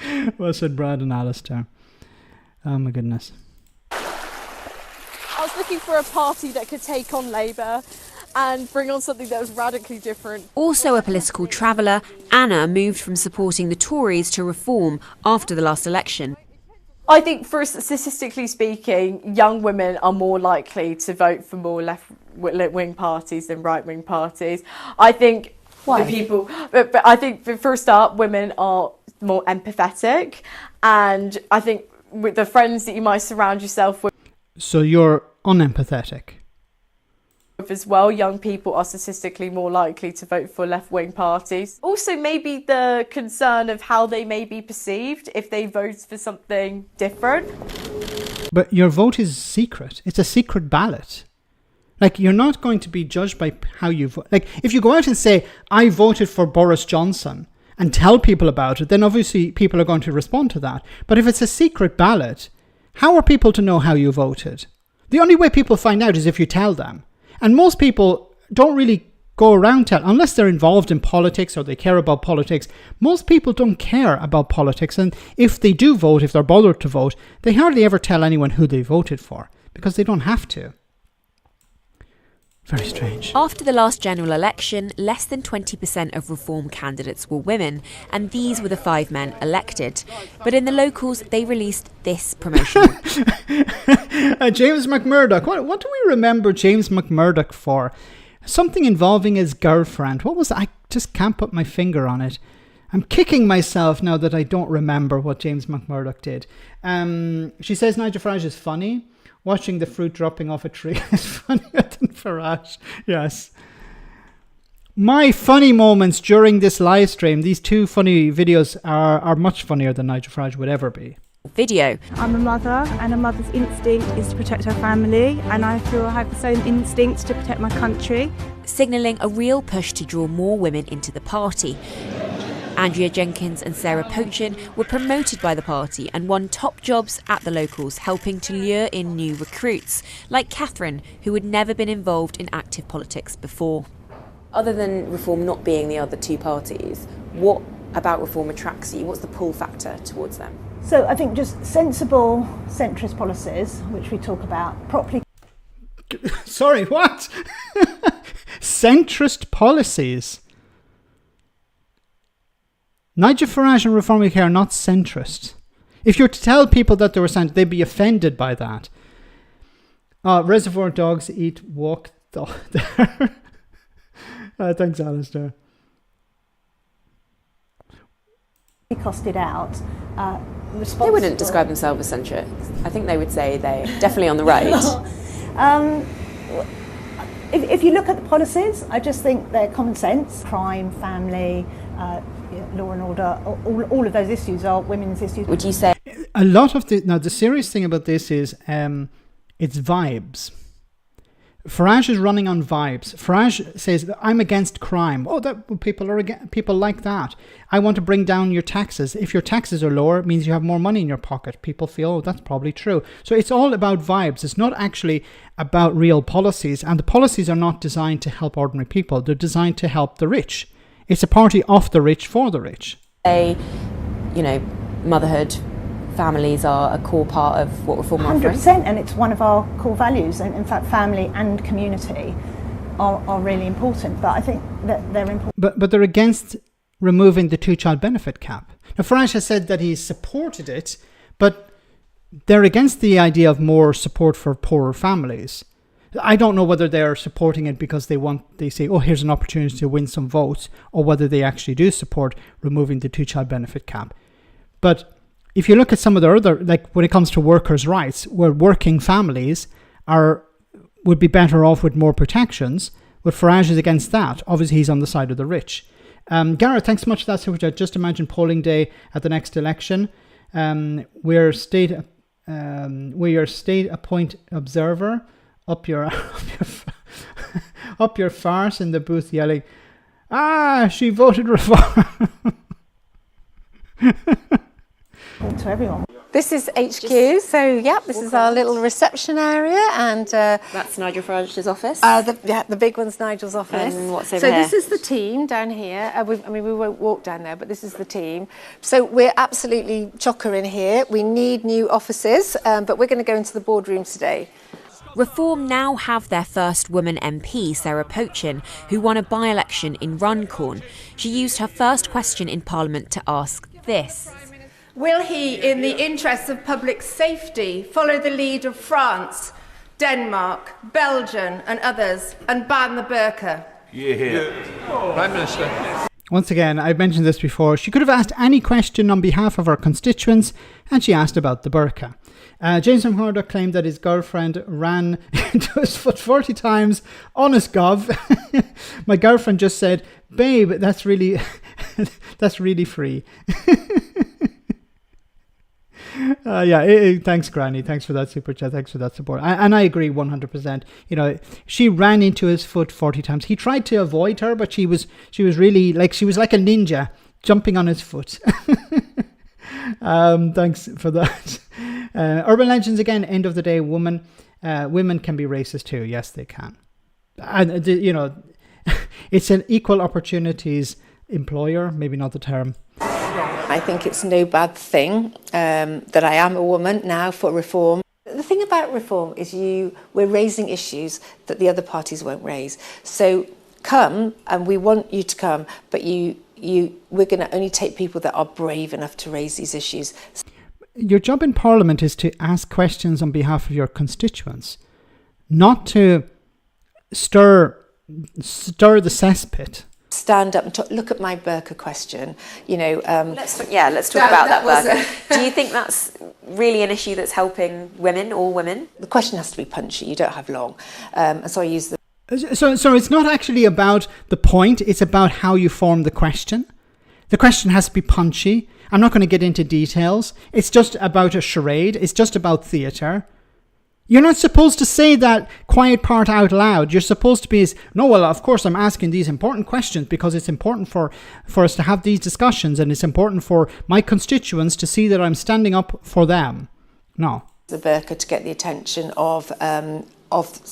head. Well said, Brad and Alistair. Oh my goodness. I was looking for a party that could take on Labour and bring on something that was radically different. Also a political traveller, Anna moved from supporting the Tories to Reform after the last election. I think, statistically speaking, young women are more likely to vote for more left-wing parties than right-wing parties. I think but I think for a start, women are more empathetic, and I think with the friends that you might surround yourself with. So you're unempathetic. As well, young people are statistically more likely to vote for left-wing parties. Also, maybe the concern of how they may be perceived if they vote for something different. But your vote is secret. It's a secret ballot. Like, you're not going to be judged by how you vote. Like, if you go out and say, I voted for Boris Johnson, and tell people about it, then obviously people are going to respond to that. But if it's a secret ballot, how are people to know how you voted? The only way people find out is if you tell them. And most people don't really go around unless they're involved in politics or they care about politics. Most people don't care about politics. And if they do vote, if they're bothered to vote, they hardly ever tell anyone who they voted for because they don't have to. Very strange. After the last general election, less than 20% of Reform candidates were women, and these were the 5 men elected. But in the locals, they released this promotion. James McMurdoch. What do we remember James McMurdoch for? Something involving his girlfriend. What was that? I just can't put my finger on it. I'm kicking myself now that I don't remember what James McMurdoch did. She says Nigel Farage is funny. Watching the fruit dropping off a tree is funnier than Farage. Yes. My funny moments during this live stream, these 2 funny videos are much funnier than Nigel Farage would ever be. Video. I'm a mother, and a mother's instinct is to protect her family, and I feel I have the same instinct to protect my country. Signalling a real push to draw more women into the party. Andrea Jenkins and Sarah Pochin were promoted by the party and won top jobs at the locals, helping to lure in new recruits, like Catherine, who had never been involved in active politics before. Other than Reform not being the other 2 parties, what about Reform attracts you? What's the pull factor towards them? So I think just sensible centrist policies, which we talk about properly. Sorry, what? Centrist policies? Nigel Farage and Reform UK are not centrist. If you were to tell people that they were centrist, they'd be offended by that. Reservoir dogs eat walk there. Thanks, Alistair. Costed out. They wouldn't describe themselves as centrist. I think they would say they're definitely on the right. If you look at the policies, I just think they're common sense. Crime, family, law and order, all of those issues are women's issues. Would you say? A lot of the serious thing about this is it's vibes. Farage is running on vibes. Farage says, I'm against crime. Oh, people like that. I want to bring down your taxes. If your taxes are lower, it means you have more money in your pocket. People feel, oh, that's probably true. So it's all about vibes. It's not actually about real policies. And the policies are not designed to help ordinary people. They're designed to help the rich. It's a party of the rich for the rich. Motherhood, families are a core part of what Reform are offering. 100%, and it's one of our core values. And in fact, family and community are really important. But I think that they're important. But they're against removing the 2-child benefit cap. Now, Farage has said that he supported it, but they're against the idea of more support for poorer families. I don't know whether they're supporting it because they say, oh, here's an opportunity to win some votes, or whether they actually do support removing the 2-child benefit cap. But if you look at some of the other, like when it comes to workers' rights, where working families would be better off with more protections, but Farage is against that. Obviously, he's on the side of the rich. Gareth, thanks so much for that super chat. Just imagine polling day at the next election. We're state appoint observer. Up your farce in the booth yelling, she voted Reform. To everyone. This is HQ, so this is our little reception area, and that's Nigel Farage's office. The big one's Nigel's office. And what's over here? So this is the team down here. We won't walk down there, but this is the team. So we're absolutely chocker in here. We need new offices, but we're going to go into the boardroom today. Reform now have their first woman MP, Sarah Pochin, who won a by-election in Runcorn. She used her first question in Parliament to ask this. Will he, in the interests of public safety, follow the lead of France, Denmark, Belgium and others and ban the burka? Yeah. Prime Minister. Once again, I've mentioned this before. She could have asked any question on behalf of her constituents, and she asked about the burka. James McMurdoch claimed that his girlfriend ran into his foot 40 times. Honest gov. My girlfriend just said, babe, that's really free. Thanks, Granny. Thanks for that super chat. Thanks for that support. And I agree 100%. She ran into his foot 40 times. He tried to avoid her, but she was really she was like a ninja jumping on his foot. Thanks for that. Urban legends again. End of the day, women can be racist too. Yes, they can. And it's an equal opportunities employer. Maybe not the term. I think it's no bad thing that I am a woman now for Reform. the thing about reform is we're raising issues that the other parties won't raise. So come, and we want you to come, but we're going to only take people that are brave enough to raise these issues. Your job in Parliament is to ask questions on behalf of your constituents, not to stir the cesspit. Stand up and look at my burka question. Let's talk about that burka. Do you think that's really an issue that's helping women, all women? The question has to be punchy. You don't have long, and so I use the. So it's not actually about the point. It's about how you form the question. The question has to be punchy. I'm not going to get into details. It's just about a charade. It's just about theatre. You're not supposed to say that quiet part out loud. You're supposed to be, no, well, of course I'm asking these important questions because it's important for us to have these discussions, and it's important for my constituents to see that I'm standing up for them. No. The burqa to get the attention of to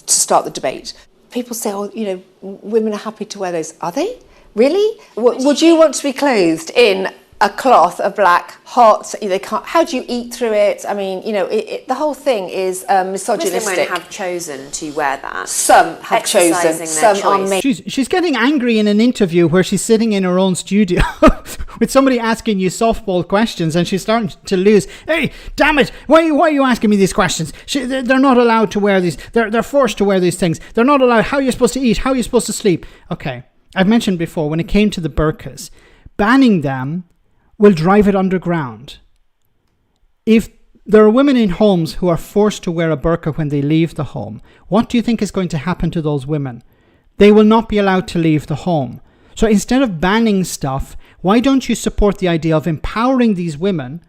start the debate. People say, women are happy to wear those. Are they? Really? Would you want to be clothed in a cloth, a black, hot? They can't. How do you eat through it? I mean, the whole thing is misogynistic. Muslim women have chosen to wear that. Some have chosen. Some are made. She's getting angry in an interview where she's sitting in her own studio with somebody asking you softball questions, and she's starting to lose. Hey, damn it! Why are you asking me these questions? They're not allowed to wear these. They're forced to wear these things. They're not allowed. How are you supposed to eat? How are you supposed to sleep? Okay, I've mentioned before when it came to the burqas, banning them will drive it underground. If there are women in homes who are forced to wear a burqa when they leave the home, what do you think is going to happen to those women? They will not be allowed to leave the home. So instead of banning stuff, why don't you support the idea of empowering these women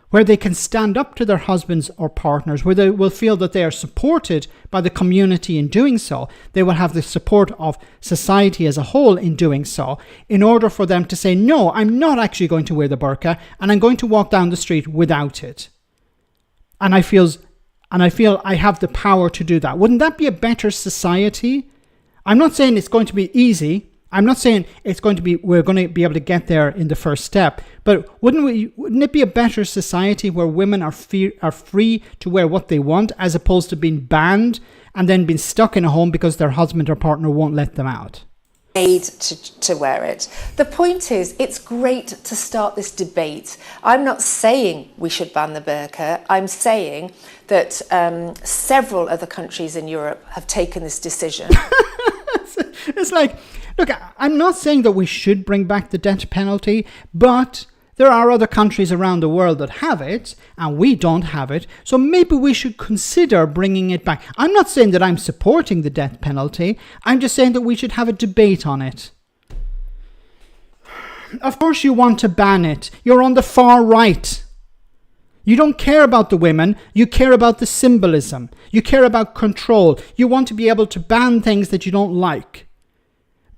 where they can stand up to their husbands or partners, where they will feel that they are supported by the community in doing so. They will have the support of society as a whole in doing so, in order for them to say, no, I'm not actually going to wear the burqa, and I'm going to walk down the street without it. And I feel I have the power to do that. Wouldn't that be a better society? I'm not saying it's going to be easy. I'm not saying we're going to be able to get there in the first step, but wouldn't it be a better society where women are free to wear what they want, as opposed to being banned and then being stuck in a home because their husband or partner won't let them out? Made to wear it. The point is, it's great to start this debate. I'm not saying we should ban the burqa. I'm saying that several other countries in Europe have taken this decision. It's like, look, I'm not saying that we should bring back the death penalty, but there are other countries around the world that have it, and we don't have it, so maybe we should consider bringing it back. I'm not saying that I'm supporting the death penalty, I'm just saying that we should have a debate on it. Of course you want to ban it. You're on the far right. You don't care about the women, you care about the symbolism. You care about control. You want to be able to ban things that you don't like.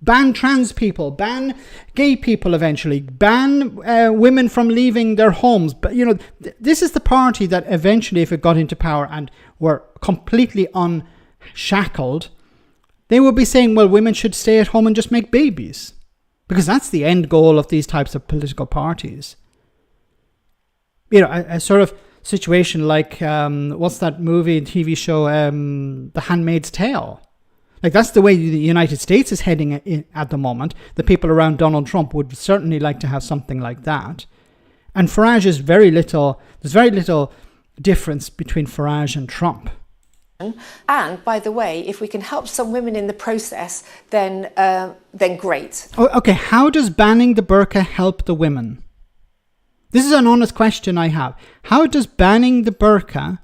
Ban trans people, ban gay people eventually, ban women from leaving their homes. But, this is the party that eventually, if it got into power and were completely unshackled, they would be saying, well, women should stay at home and just make babies. Because that's the end goal of these types of political parties. A sort of situation like, what's that movie, TV show, The Handmaid's Tale? Like, that's the way the United States is heading at the moment. The people around Donald Trump would certainly like to have something like that. And Farage is there's very little difference between Farage and Trump. And by the way, if we can help some women in the process, then great. Okay, how does banning the burqa help the women? This is an honest question I have. How does banning the burqa,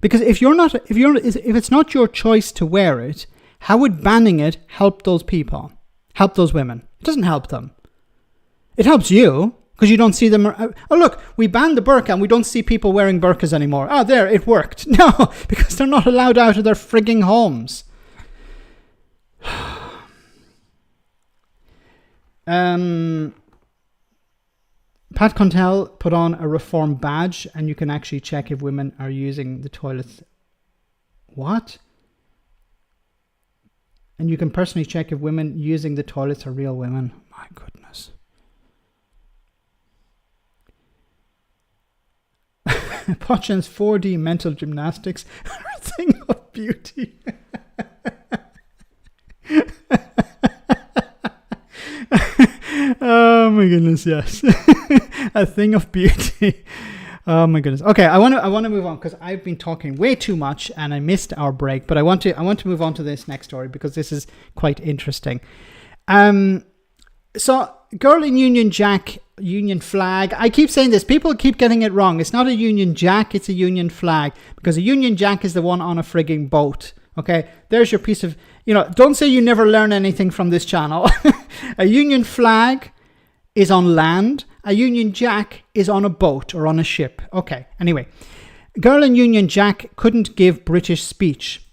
because if it's not your choice to wear it, how would banning it help those people? Help those women? It doesn't help them. It helps you, because you don't see them. Oh, look, we banned the burqa and we don't see people wearing burqas anymore. Oh, there, it worked. No, because they're not allowed out of their frigging homes. Pat Contel put on a reform badge, and you can actually check if women are using the toilets. What? And you can personally check if women using the toilets are real women. My goodness. Pochan's 4D mental gymnastics are a thing of beauty. Oh my goodness, yes. A thing of beauty. Oh my goodness. Okay, I want to move on because I've been talking way too much and I missed our break. But I want to move on to this next story because this is quite interesting. So, girl in Union Jack, Union flag. I keep saying this. People keep getting it wrong. It's not a Union Jack. It's a Union flag because a Union Jack is the one on a frigging boat. Okay, there's your piece of, don't say you never learn anything from this channel. A Union flag is on land. A Union Jack is on a boat or on a ship. Okay, anyway. Girl in Union Jack couldn't give British speech.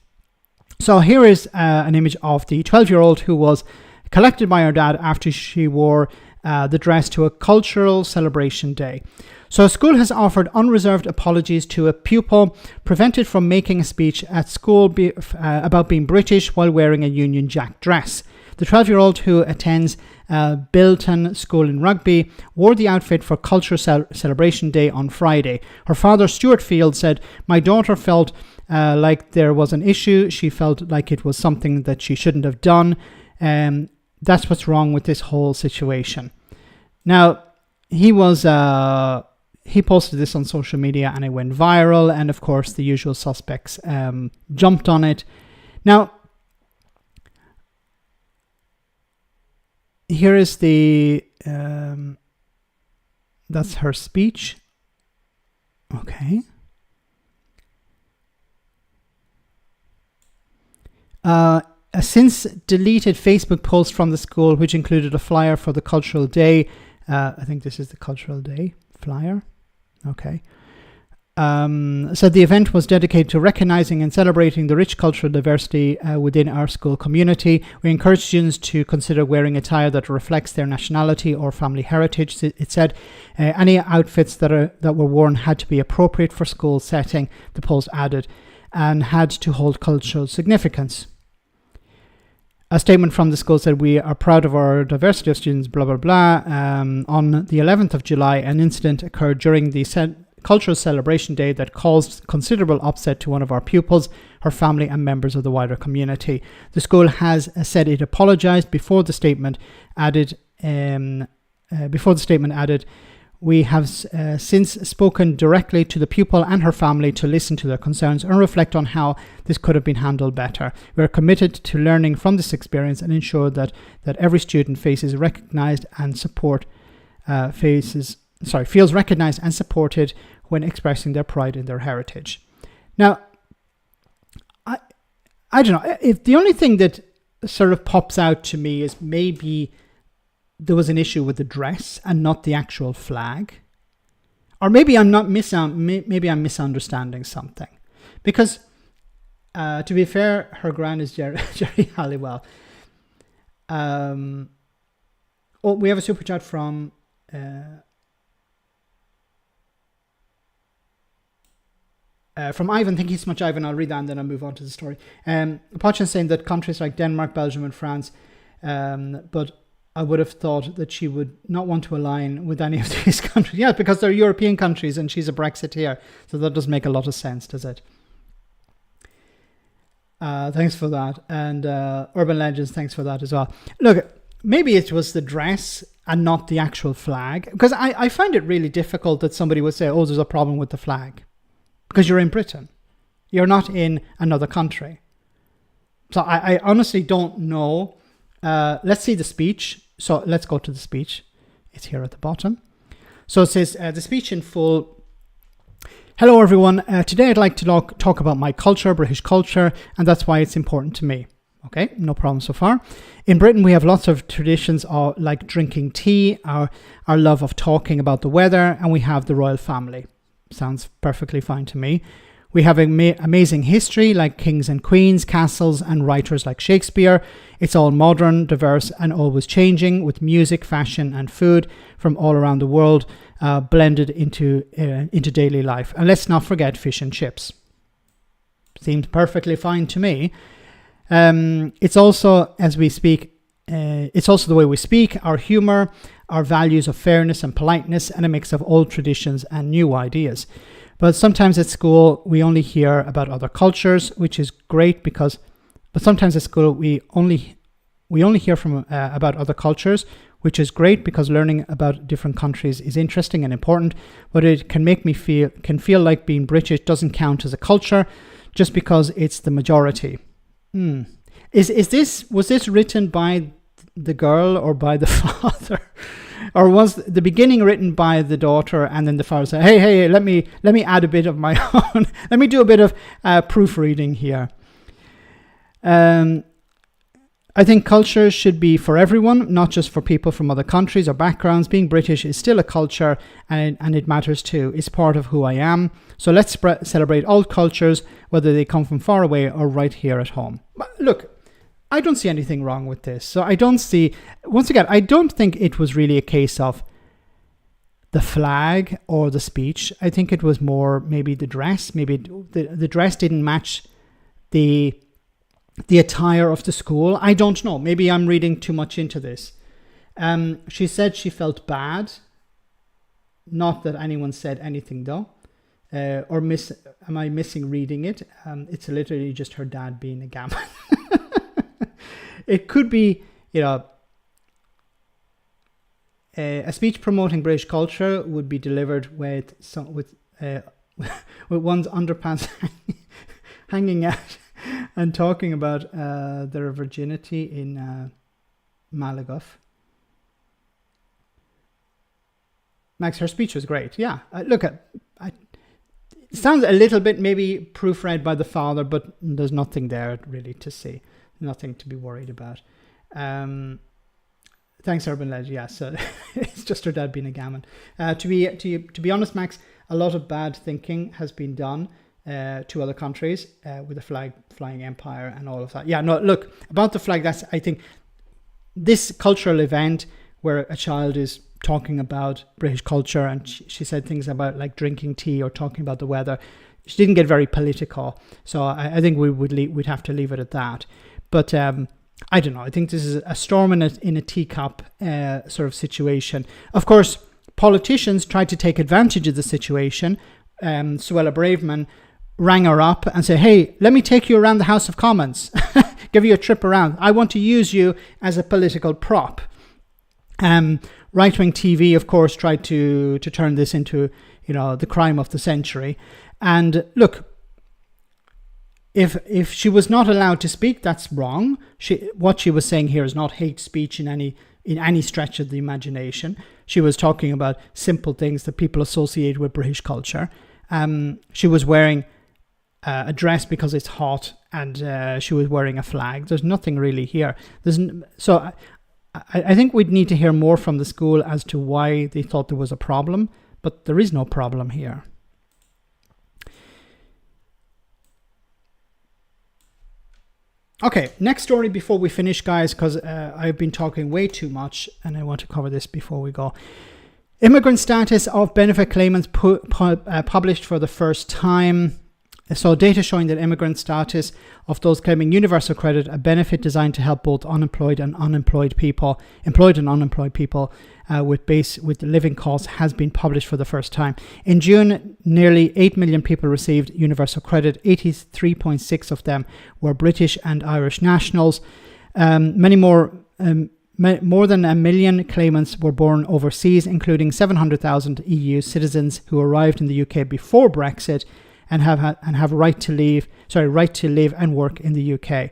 So here is an image of the 12-year-old who was collected by her dad after she wore the dress to a cultural celebration day. So a school has offered unreserved apologies to a pupil prevented from making a speech at school about being British while wearing a Union Jack dress. The 12-year-old who attends Bilton School in Rugby wore the outfit for Cultural Celebration Day on Friday. Her father, Stuart Field, said, "My daughter felt like there was an issue. She felt like it was something that she shouldn't have done. That's what's wrong with this whole situation." Now, he posted this on social media and it went viral. And of course, the usual suspects jumped on it. Now, here is that's her speech. Okay. A since deleted Facebook post from the school, which included a flyer for the cultural day. I think this is the cultural day flyer. Okay. Said the event was dedicated to recognizing and celebrating the rich cultural diversity within our school community. We encourage students to consider wearing attire that reflects their nationality or family heritage. It said any outfits that were worn had to be appropriate for school setting, the post added, and had to hold cultural significance. A statement from the school said, "We are proud of our diversity of students, blah, blah, blah." On the 11th of July, an incident occurred during the Cultural Celebration Day that caused considerable upset to one of our pupils, her family, and members of the wider community. The school has said it apologized before the statement added, "We have since spoken directly to the pupil and her family to listen to their concerns and reflect on how this could have been handled better. We are committed to learning from this experience and ensure that every student feels recognized and supported when expressing their pride in their heritage." Now, I don't know. If the only thing that sort of pops out to me is maybe there was an issue with the dress and not the actual flag, or maybe I'm misunderstanding something, because to be fair, her gran is Jerry Halliwell. We have a super chat from Ivan. Thank you so much, Ivan. I'll read that and then I'll move on to the story. Pochan saying that countries like Denmark, Belgium and France, but I would have thought that she would not want to align with any of these countries. Yeah, because they're European countries and she's a Brexiteer. So that does make a lot of sense, does it? Thanks for that. And Urban Legends, thanks for that as well. Look, maybe it was the dress and not the actual flag. Because I find it really difficult that somebody would say, "Oh, there's a problem with the flag." Because you're in Britain. You're not in another country. So I honestly don't know. Let's see the speech. So let's go to the speech. It's here at the bottom. So it says, the speech in full. "Hello, everyone. Today I'd like to talk about my culture, British culture, and that's why it's important to me." Okay, no problem so far. "In Britain, we have lots of traditions like drinking tea, our love of talking about the weather, and we have the royal family." Sounds perfectly fine to me. "We have amazing history like kings and queens, castles and writers like Shakespeare. It's all modern, diverse and always changing, with music, fashion and food from all around the world blended into daily life. And let's not forget fish and chips." Seems perfectly fine to me. It's also the way we speak, our humour, our values of fairness and politeness, and a mix of old traditions and new ideas. But sometimes at school, we only hear about other cultures, which is great but sometimes at school, we only hear from about other cultures, which is great because learning about different countries is interesting and important, but it can feel like being British doesn't count as a culture just because it's the majority. Was this written by the girl or by the father? Or was the beginning written by the daughter and then the father said, hey, let me add a bit of my own. Let me do a bit of proofreading here. I think culture should be for everyone, not just for people from other countries or backgrounds. Being British is still a culture and it matters too. It's part of who I am. So let's celebrate all cultures, whether they come from far away or right here at home. But look, I don't see anything wrong with this. So I don't think it was really a case of the flag or the speech. I think it was more maybe the dress. Maybe the dress didn't match the attire of the school. I don't know. Maybe I'm reading too much into this. She said she felt bad. Not that anyone said anything though. Am I missing reading it? It's literally just her dad being a gammon. It could be, a speech promoting British culture would be delivered with one's underpants hanging out and talking about their virginity in Malagoff. Max, her speech was great. Yeah, it sounds a little bit maybe proofread by the father, but there's nothing there really to see. Nothing to be worried about. Thanks, Urban Ledge. Yeah, so it's just her dad being a gammon. To be honest, Max, a lot of bad thinking has been done to other countries with the flag flying empire and all of that. Yeah, no, look, about the flag, I think this cultural event where a child is talking about British culture and she said things about like drinking tea or talking about the weather. She didn't get very political. So I think we'd have to leave it at that. But I don't know. I think this is a storm in a teacup sort of situation. Of course, politicians tried to take advantage of the situation. Suella Braverman rang her up and said, hey, let me take you around the House of Commons, give you a trip around. I want to use you as a political prop. Right-wing TV, of course, tried to turn this into, the crime of the century. And look, if she was not allowed to speak, that's wrong. What she was saying here is not hate speech in any stretch of the imagination. She was talking about simple things that people associate with British culture. She was wearing a dress because it's hot, and she was wearing a flag. There's nothing really here. So I think we'd need to hear more from the school as to why they thought there was a problem, but there is no problem here. Okay, next story before we finish, guys, because I've been talking way too much and I want to cover this before we go. Immigrant status of benefit claimants published for the first time. So data showing that immigrant status of those claiming universal credit, a benefit designed to help both employed and unemployed people with living costs, has been published for the first time. In June, nearly 8 million people received universal credit. 83.6% of them were British and Irish nationals. More than 1 million claimants were born overseas, including 700,000 EU citizens who arrived in the UK before Brexit and have right to live and work in the UK.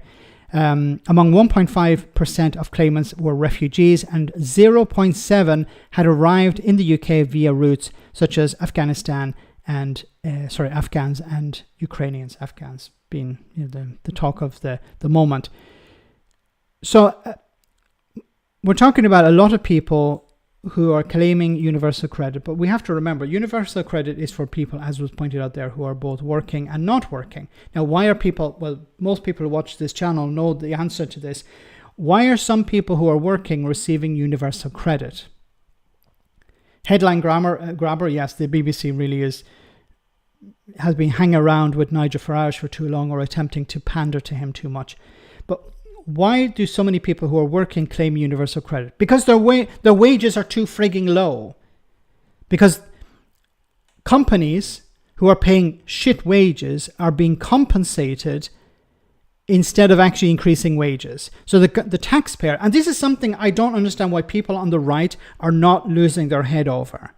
Among 1.5% of claimants were refugees, and 0.7% had arrived in the UK via routes such as Afghans and Ukrainians. Afghans being the talk of the moment. So we're talking about a lot of people who are claiming universal credit, but we have to remember universal credit is for people, as was pointed out there, who are both working and not working. Now, why are people, well, most people who watch this channel know the answer to this. Why are some people who are working receiving universal credit? Headline grabber, yes, the BBC really has been hanging around with Nigel Farage for too long, or attempting to pander to him too much. But why do so many people who are working claim universal credit? Because their wages are too frigging low. Because companies who are paying shit wages are being compensated instead of actually increasing wages. So the taxpayer, and this is something I don't understand why people on the right are not losing their head over.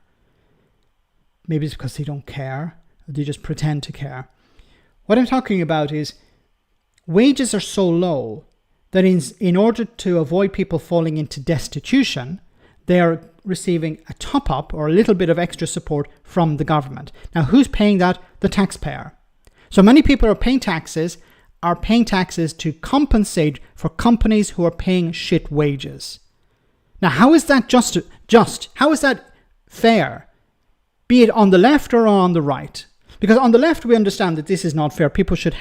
Maybe it's because they don't care. They just pretend to care. What I'm talking about is wages are so low that in order to avoid people falling into destitution, they are receiving a top-up or a little bit of extra support from the government. Now, who's paying that? The taxpayer. So many people are paying taxes to compensate for companies who are paying shit wages. Now, how is that just? How is that fair? Be it on the left or on the right. Because on the left, we understand that this is not fair. People should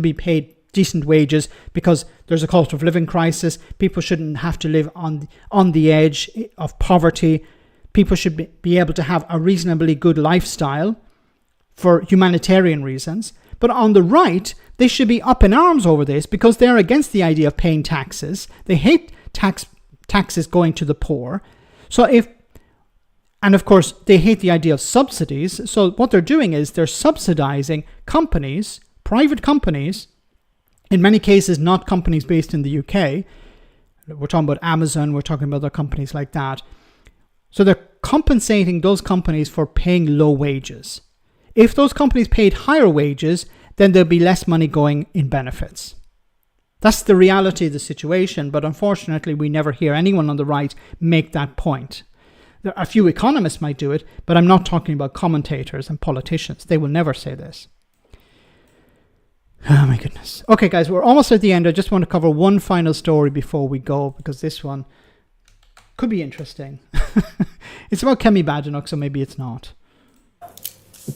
be paid decent wages because there's a cost of living crisis. People shouldn't have to live on the edge of poverty. People should be able to have a reasonably good lifestyle for humanitarian reasons. But on the right, they should be up in arms over this because they're against the idea of paying taxes. They hate taxes going to the poor. And of course, they hate the idea of subsidies. So what they're doing is they're subsidizing companies, private companies, in many cases not companies based in the UK. We're talking about Amazon, we're talking about other companies like that. So they're compensating those companies for paying low wages. If those companies paid higher wages, then there'll be less money going in benefits. That's the reality of the situation, but unfortunately we never hear anyone on the right make that point. There are a few economists might do it, but I'm not talking about commentators and politicians. They will never say this. Oh my goodness. Okay guys, we're almost at the end. I just want to cover one final story before we go, because this one could be interesting. It's about Kemi Badenoch, so maybe it's not.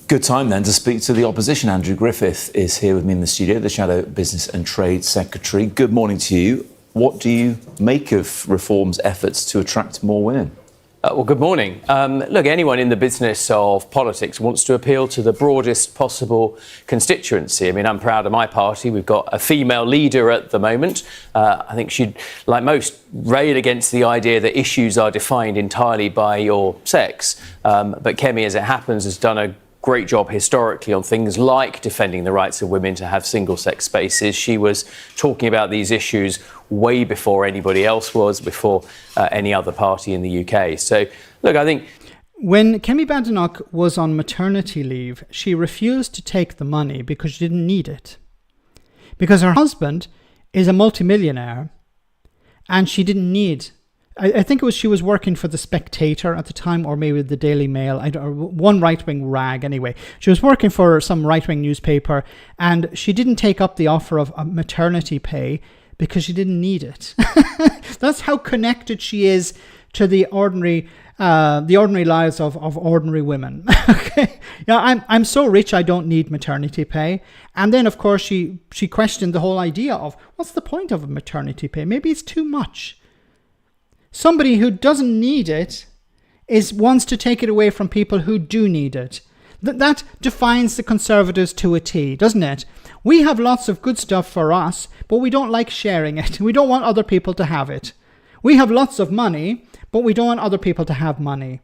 Good time then to speak to the opposition. Andrew Griffith is here with me in the studio, the Shadow Business and Trade Secretary. Good morning to you. What do you make of Reform's efforts to attract more women? Well, good morning. Look, anyone in the business of politics wants to appeal to the broadest possible constituency. I mean, I'm proud of my party. We've got a female leader at the moment. I think she'd, like most, rail against the idea that issues are defined entirely by your sex. But Kemi, as it happens, has done a great job historically on things like defending the rights of women to have single-sex spaces. She was talking about these issues way before anybody else was, before any other party in the UK. So, look, I think... When Kemi Badenoch was on maternity leave, she refused to take the money because she didn't need it. Because her husband is a multimillionaire and she didn't need... I think it was she was working for The Spectator at the time, or maybe the Daily Mail, or one right-wing rag anyway. She was working for some right-wing newspaper and she didn't take up the offer of a maternity pay because she didn't need it. That's how connected she is to the ordinary lives of ordinary women. Okay, yeah, I'm so rich I don't need maternity pay. And then of course she questioned the whole idea of what's the point of a maternity pay? Maybe it's too much. Somebody who doesn't need it wants to take it away from people who do need it. That defines the Conservatives to a T, doesn't it? We have lots of good stuff for us, but we don't like sharing it. We don't want other people to have it. We have lots of money, but we don't want other people to have money.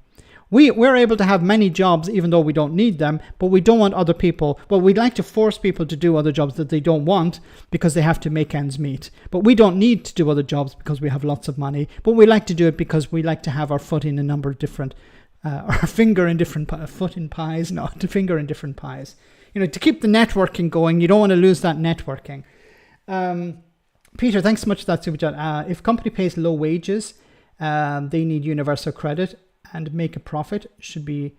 We're able to have many jobs even though we don't need them, but we don't want other people. Well, we'd like to force people to do other jobs that they don't want because they have to make ends meet. But we don't need to do other jobs because we have lots of money. But we like to do it because we like to have our foot in a number of different, our finger in different, foot in pies, no, the finger in different pies. You know, to keep the networking going, you don't want to lose that networking. Peter, thanks so much for that super chat. If company pays low wages, they need universal credit and make a profit, should be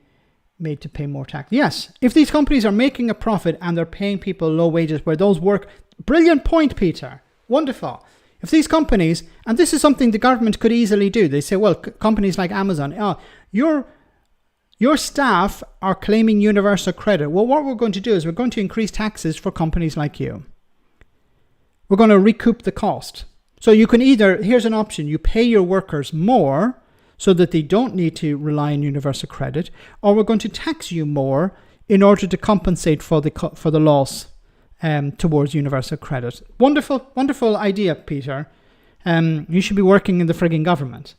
made to pay more tax. Yes, if these companies are making a profit and they're paying people low wages where those work, brilliant point, Peter, wonderful. If these companies, and this is something the government could easily do, they say, well, companies like Amazon, your staff are claiming universal credit. Well, what we're going to do is we're going to increase taxes for companies like you. We're going to recoup the cost. So you can either, here's an option, you pay your workers more so that they don't need to rely on universal credit, or we're going to tax you more in order to compensate for the loss towards universal credit. Wonderful, wonderful idea, Peter. You should be working in the frigging government.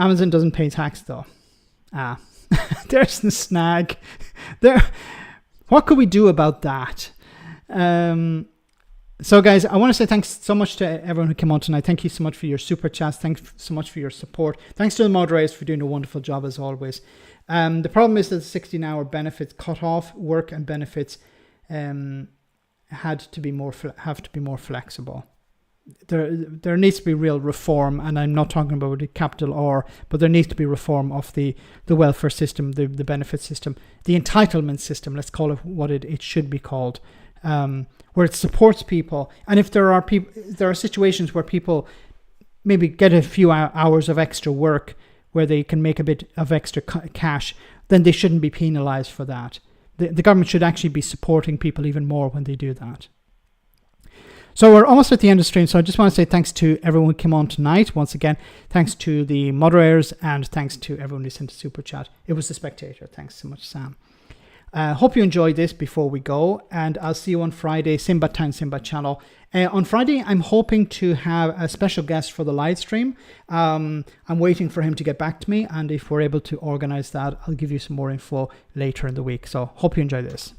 Amazon doesn't pay tax though. There's the snag. There. What could we do about that? So, guys, I want to say thanks so much to everyone who came on tonight. Thank you so much for your super chats. Thanks so much for your support. Thanks to the moderators for doing a wonderful job as always. The problem is that the 16-hour benefits cut off work and benefits have to be more flexible. There needs to be real reform, and I'm not talking about a capital R, but there needs to be reform of the welfare system, the benefit system, the entitlement system. Let's call it what it should be called, where it supports people. And if there are situations where people maybe get a few hours of extra work, where they can make a bit of extra cash, then they shouldn't be penalised for that. The government should actually be supporting people even more when they do that. So we're almost at the end of the stream, so I just want to say thanks to everyone who came on tonight. Once again, thanks to the moderators and thanks to everyone who sent a super chat. It was The Spectator. Thanks so much, Sam. Hope you enjoyed this before we go, and I'll see you on Friday, same bad time, same bad channel. On Friday, I'm hoping to have a special guest for the live stream. I'm waiting for him to get back to me, and if we're able to organise that, I'll give you some more info later in the week. So hope you enjoy this.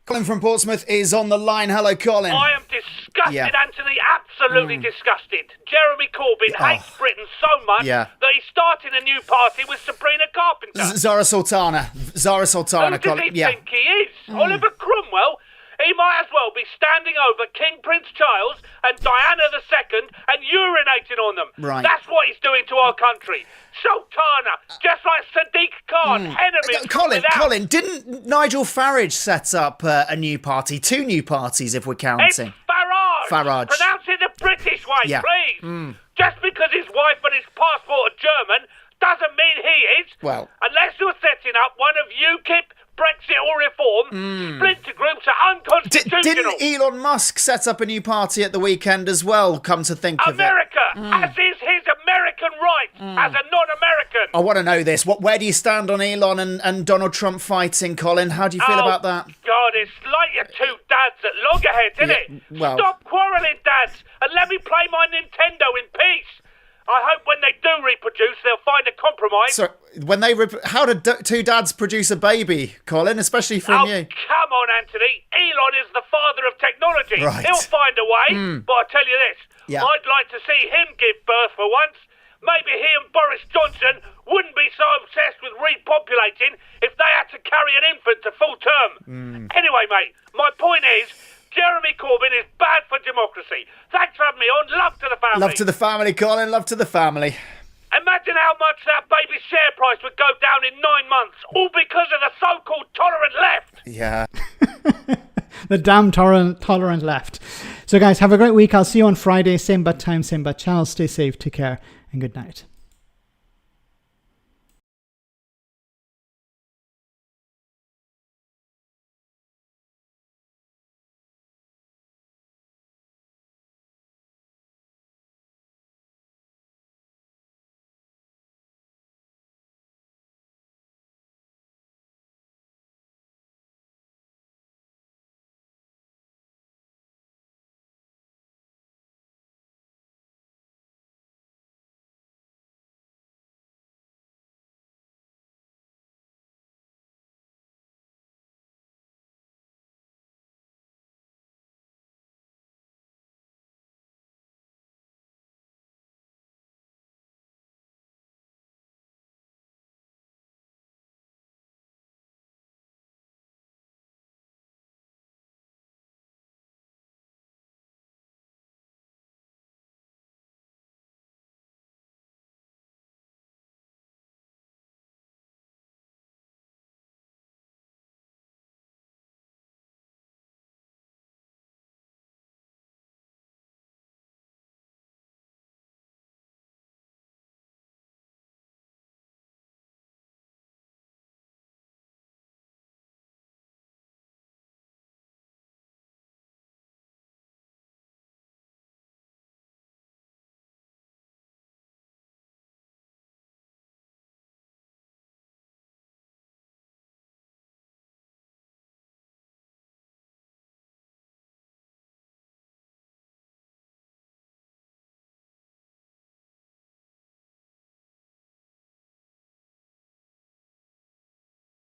Colin from Portsmouth is on the line. Hello, Colin. I am disgusted, Anthony, absolutely disgusted. Jeremy Corbyn hates Britain so much that he's starting a new party with Sabrina Carpenter. Zara Sultana. Who does Colin. he think he is? Oliver Cromwell? He might as well be standing over King Prince Charles and Diana II and urinating on them. Right. That's what he's doing to our country. Sultana, just like Sadiq Khan, enemies. Colin, didn't Nigel Farage set up a new party? 2 new parties, if we're counting. It's Farage. Pronounce it the British way, please. Just because his wife and his passport are German doesn't mean he is. Well, unless you're setting up one of UKIP, Brexit or reform, splinter groups are unconstitutional. Didn't Elon Musk set up a new party at the weekend as well, come to think of it? America, as is his American rights, as a non-American. I want to know this. Where do you stand on Elon and Donald Trump fighting, Colin? How do you feel about that? God, it's like your 2 dads at loggerheads, isn't it? Well, stop quarrelling, dads, and let me play my Nintendo in peace. I hope when they do reproduce, they'll find a compromise. So, how do 2 dads produce a baby, Colin, especially from you? Come on, Anthony. Elon is the father of technology. Right. He'll find a way. But I tell you this, I'd like to see him give birth for once. Maybe he and Boris Johnson wouldn't be so obsessed with repopulating if they had to carry an infant to full term. Anyway, mate, my point is, Jeremy Corbyn is bad for democracy. Thanks for having me on. Love to the family. Love to the family, Colin. Love to the family. Imagine how much that baby's share price would go down in 9 months, all because of the so-called tolerant left. Yeah. The damn tolerant left. So, guys, have a great week. I'll see you on Friday. Same bad time, same bad channel. Stay safe, take care, and good night.